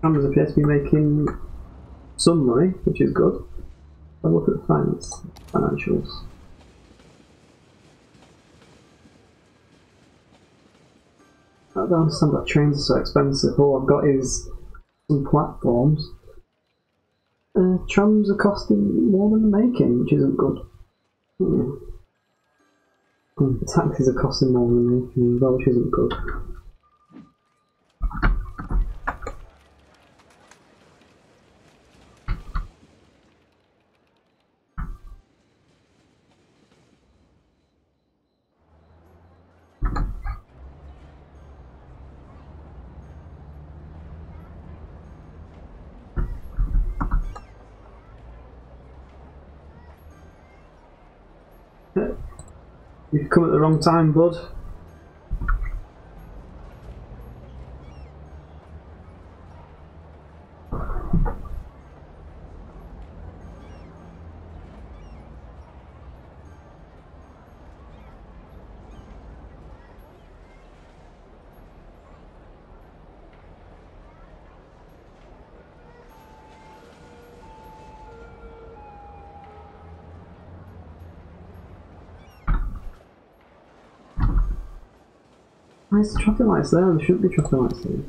Cameras appear to be making some money, which is good. I'll look at the financials. I don't understand why trains are so expensive. All I've got is some platforms. Trams are costing more than the making, which isn't good. Taxis are costing more than the making as well, which isn't good. You've come at the wrong time, bud. Why is the traffic lights there? There shouldn't be traffic lights there.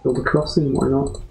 Build a crossing, why not?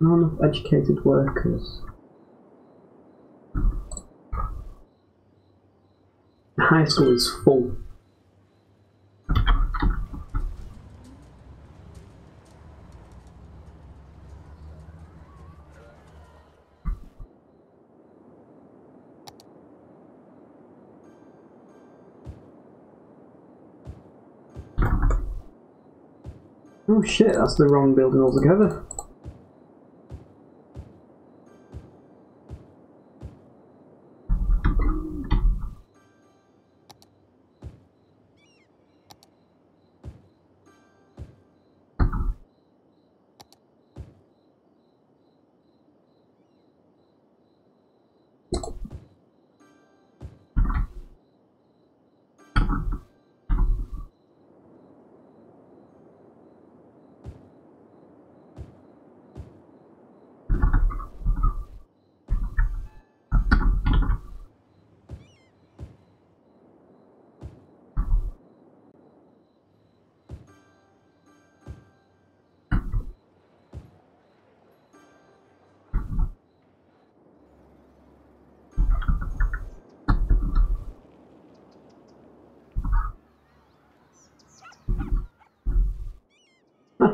Not enough educated workers. high school is full. Oh shit, that's the wrong building altogether.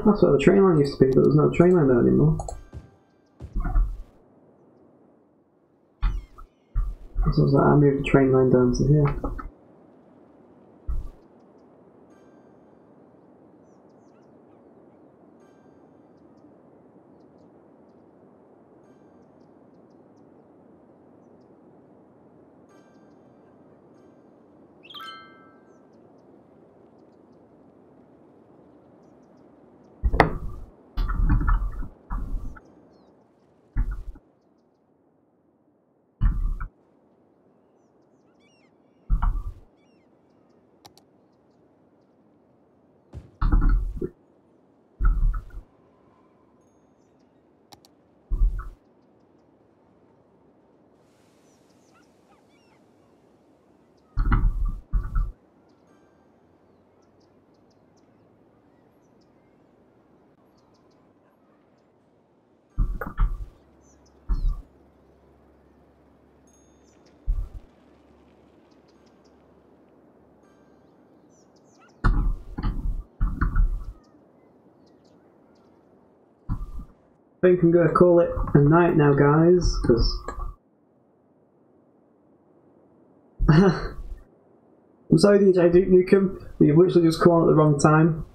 That's where the train line used to be, but there's no train line there anymore. So was that I moved the train line down to here. I think I'm going to call it a night now, guys, because I'm sorry, DJ Duke Nukem, but you've literally just come on at the wrong time.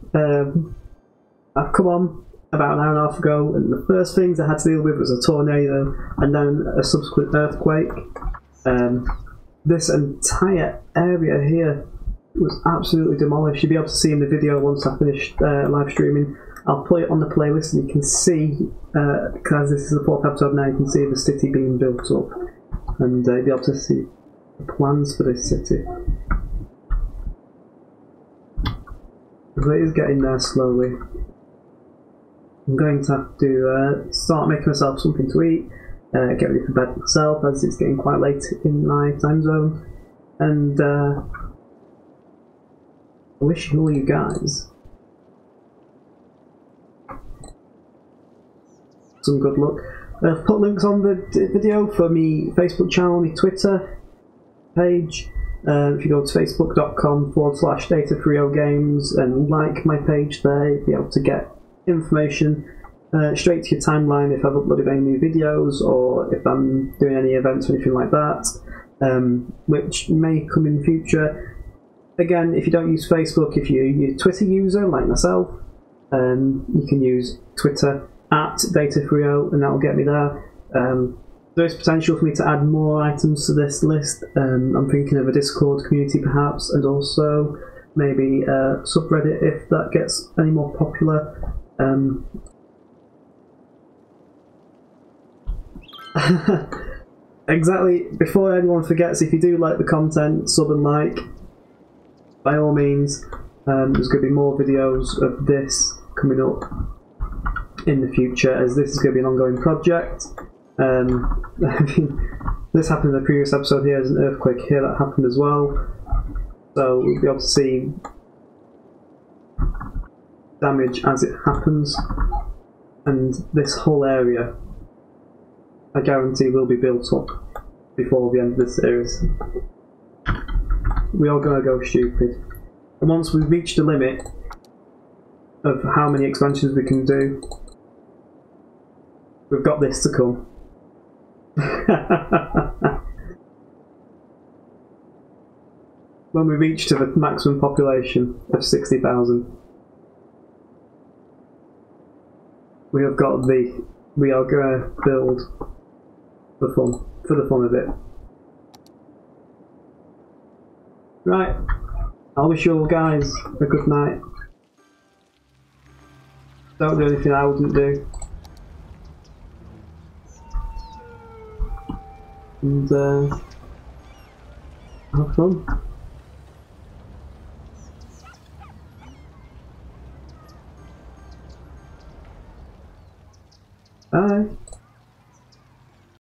I've come on about an hour and a half ago, and the first things I had to deal with was a tornado and then a subsequent earthquake. This entire area here was absolutely demolished. You'll be able to see in the video once I finish live streaming. I'll put it on the playlist and you can see, because this is the 4th episode now, you can see the city being built up. And you'll be able to see the plans for this city. It is getting there slowly. I'm going to have to start making myself something to eat, get ready for bed myself as it's getting quite late in my time zone. And I wish all you guys some good luck. I've put links on the video for me Facebook channel, my Twitter page. If you go to facebook.com/data3ogames and like my page there, you'll be able to get information straight to your timeline if I've uploaded any new videos or if I'm doing any events or anything like that, which may come in the future. Again, if you don't use Facebook, if you're a Twitter user like myself, you can use Twitter @data3o and that will get me there. There is potential for me to add more items to this list. I'm thinking of a Discord community perhaps, and also maybe a subreddit if that gets any more popular. Exactly, before anyone forgets, if you do like the content, sub and like, by all means. There's going to be more videos of this coming up in the future, as this is going to be an ongoing project. I mean, this happened in the previous episode here, there's an earthquake here that happened as well, so we'll be able to see damage as it happens, and this whole area I guarantee will be built up before the end of this series. we are going to go stupid. And once we've reached the limit of how many expansions we can do, we've got this to come. When we reach to the maximum population of 60,000, we are going to build for the fun of it. Right, I'll wish you all guys a good night. Don't do anything I wouldn't do. And have fun.